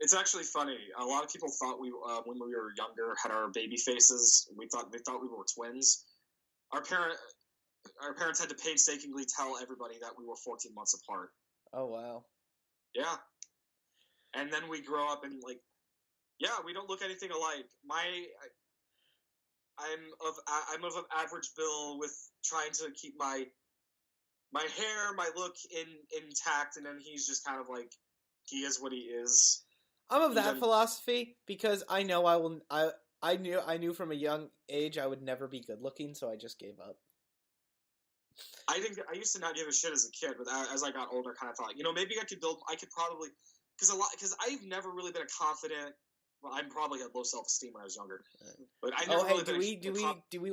it's actually funny. A lot of people thought we, when we were younger, had our baby faces. They thought we were twins. Our parents had to painstakingly tell everybody that we were 14 months apart. Oh wow. Yeah. And then we grow up and we don't look anything alike. I'm of an average build with trying to keep my hair, my look intact, and then he's just kind of he is what he is. I'm of that philosophy because I know I knew from a young age I would never be good looking, so I just gave up. I used to not give a shit as a kid, but as I got older, I kind of thought, maybe I could probably, because I've never really been a confident. Well, I probably had low self-esteem when I was younger, but I never really been. Do we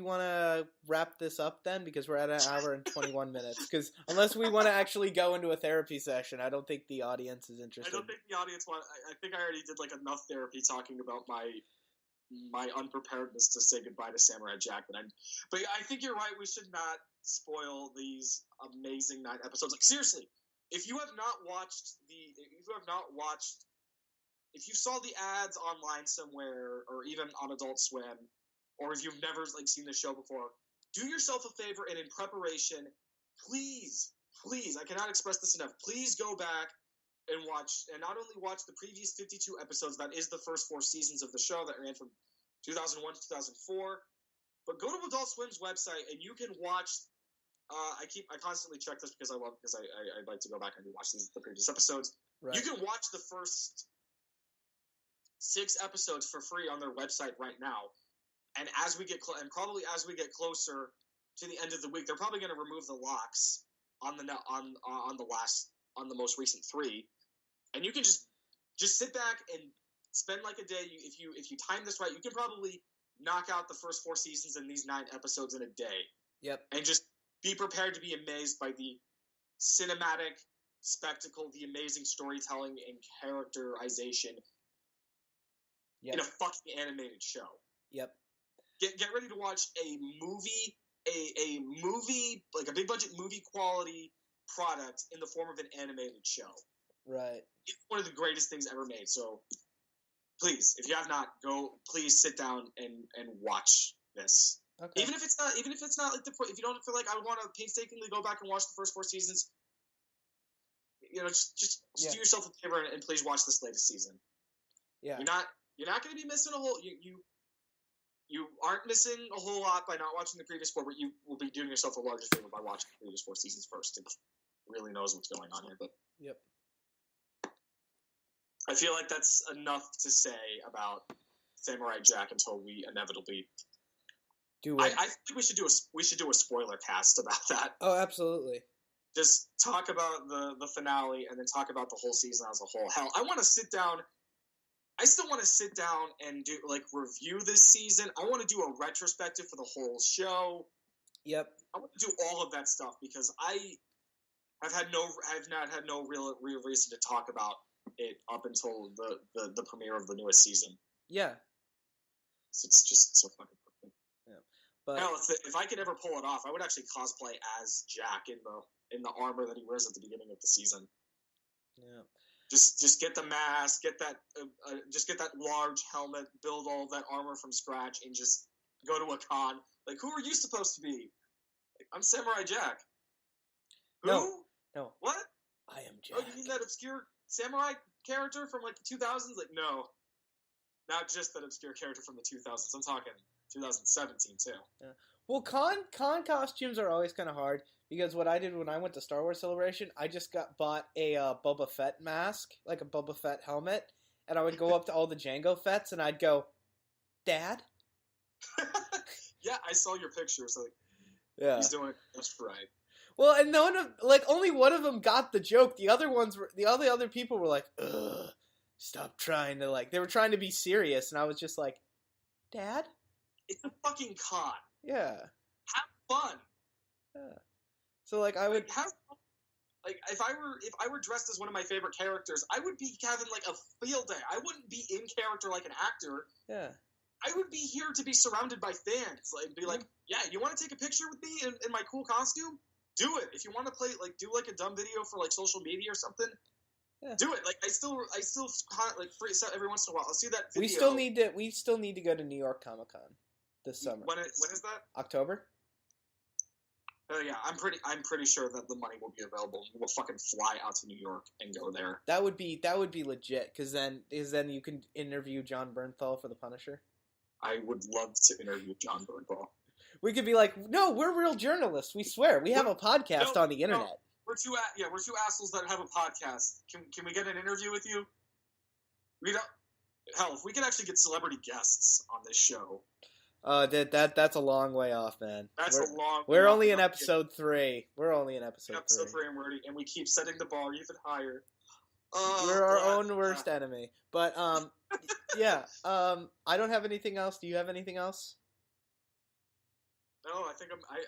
want to wrap this up then? Because we're at an hour and 21 minutes. Because unless we want to actually go into a therapy session, I don't think the audience is interested. I don't think the audience want. I think I already did enough therapy talking about my unpreparedness to say goodbye to Samurai Jack. But I think you're right. We should not spoil these amazing 9 episodes. Seriously, if you have not watched if you saw the ads online somewhere, or even on Adult Swim, or if you've never seen the show before, do yourself a favor and in preparation, please, I cannot express this enough. Please go back and not only watch the previous 52 episodes, that is the first 4 seasons of the show that ran from 2001 to 2004, but go to Adult Swim's website and you can watch. I constantly check this because I'd like to go back and rewatch the previous episodes. Right. You can watch the first 6 episodes for free on their website right now, and as we get probably as we get closer to the end of the week, they're probably going to remove the locks on the most recent 3, and you can just sit back and spend a day. If you time this right, you can probably knock out the first 4 seasons and these 9 episodes in a day. Yep, and just be prepared to be amazed by the cinematic spectacle, the amazing storytelling and characterization. Yep. In a fucking animated show. Yep. Get ready to watch a movie, a movie, a big budget movie quality product in the form of an animated show. Right. It's one of the greatest things ever made. So please, if you have not, please sit down and watch this. Okay. Even if it's not if you don't feel like I want to painstakingly go back and watch the first 4 seasons, just do yourself a favor and please watch this latest season. Yeah. You're not going to be missing a whole. You aren't missing a whole lot by not watching the previous 4, but you will be doing yourself a larger favor by watching the previous 4 seasons first. It really knows what's going on here. But yep, I feel like that's enough to say about Samurai Jack until we inevitably do it. I think we should do a spoiler cast about that. Oh, absolutely. Just talk about the finale and then talk about the whole season as a whole. Hell, I still want to sit down and do review this season. I want to do a retrospective for the whole show. Yep. I want to do all of that stuff because I have not had no real reason to talk about it up until the premiere of the newest season. Yeah. It's just so fucking perfect. Yeah. But hell, if I could ever pull it off, I would actually cosplay as Jack in the armor that he wears at the beginning of the season. Yeah. Just get the mask, get that large helmet, build all that armor from scratch, and just go to a con. Who are you supposed to be? I'm Samurai Jack. Who? No. What? I am Jack. Oh, you mean that obscure samurai character from the 2000s? No, not just that obscure character from the 2000s. I'm talking 2017 too. Yeah. Well, con costumes are always kind of hard. Because what I did when I went to Star Wars Celebration, I just bought a Boba Fett mask, a Boba Fett helmet, and I would go up to all the Jango Fetts, and I'd go, Dad? Yeah, I saw your pictures. Yeah. He's doing it just right. Well, and only one of them got the joke. The other people were like, ugh, stop trying to, like, they were trying to be serious, and I was just like, Dad? It's a fucking con. Yeah. Have fun. Yeah. So, like, I would... Like, if I were dressed as one of my favorite characters, I would be having, like, a field day. I wouldn't be in character like an actor. Yeah. I would be here to be surrounded by fans. Like, be like, yeah, you want to take a picture with me in my cool costume? Do it. If you want to play, like, do, like, a dumb video for, like, social media or something, do it. Like, I still, like, freeze out every once in a while. I'll see that video. We still need to go to New York Comic Con this summer. When is that? October? Yeah, I'm pretty sure that the money will be available. We'll fucking fly out to New York and go there. That would be legit, because then you can interview John Bernthal for the Punisher. I would love to interview John Bernthal. We could be like, no, we're real journalists. We swear, we have a podcast on the internet. No, we're two assholes that have a podcast. Can we get an interview with you? Hell, if we could actually get celebrity guests on this show. That's a long way off, man. We're only in episode 3. We're only in episode 3. And we keep setting the bar even higher. We're our own worst enemy. But yeah. I don't have anything else. Do you have anything else? No, I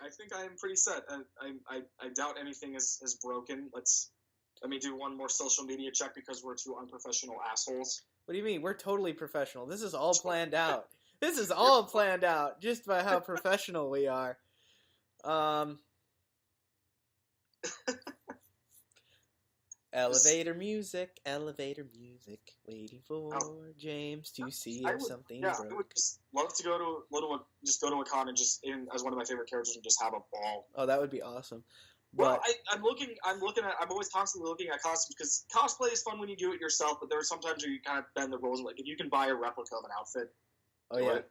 think I am pretty set. I doubt anything is broken. Let me do one more social media check because we're two unprofessional assholes. What do you mean? We're totally professional. This is all planned out. This is all planned out just by how professional we are. Elevator music, waiting for James to see if something broke. I would just love to go to a con and just as one of my favorite characters and just have a ball. Oh, that would be awesome. Well, I'm always constantly looking at costumes because cosplay is fun when you do it yourself, but there are sometimes where you kind of bend the rules. Like if you can buy a replica of an outfit. Oh yeah.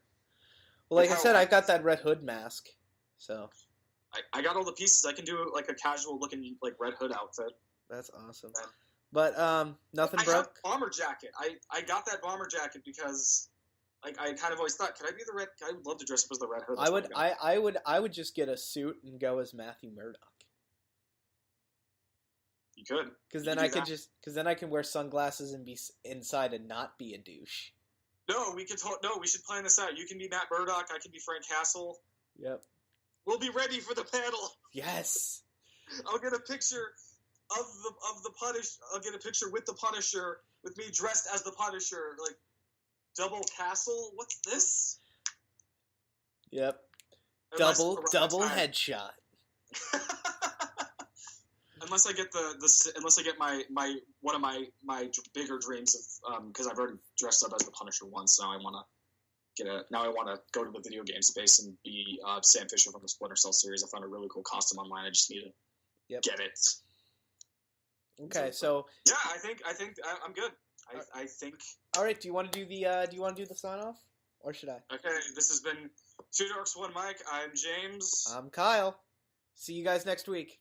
Well, like I said, I got that Red Hood mask, so I got all the pieces. I can do like a casual looking like Red Hood outfit. That's awesome. Yeah. But nothing broke. I have a bomber jacket. I got that bomber jacket because like I kind of always thought, could I be the Red? I would love to dress up as the Red Hood. I would just get a suit and go as Matthew Murdock. You could. Because then I can wear sunglasses and be inside and not be a douche. No, we should plan this out. You can be Matt Murdock. I can be Frank Castle. Yep. We'll be ready for the panel. Yes. I'll get a picture of the Punisher. I'll get a picture with the Punisher, with me dressed as the Punisher, like double Castle. What's this? Yep. Double headshot. Unless I get my one of my bigger dreams of because I've already dressed up as the Punisher once. Now I want to go to the video game space and be Sam Fisher from the Splinter Cell series. I found a really cool costume online. I just need to get it. Okay, so yeah, I think I'm good. I think. All right, do you want to do the sign off, or should I? Okay, this has been Two Dorks One Mic. I'm James. I'm Kyle. See you guys next week.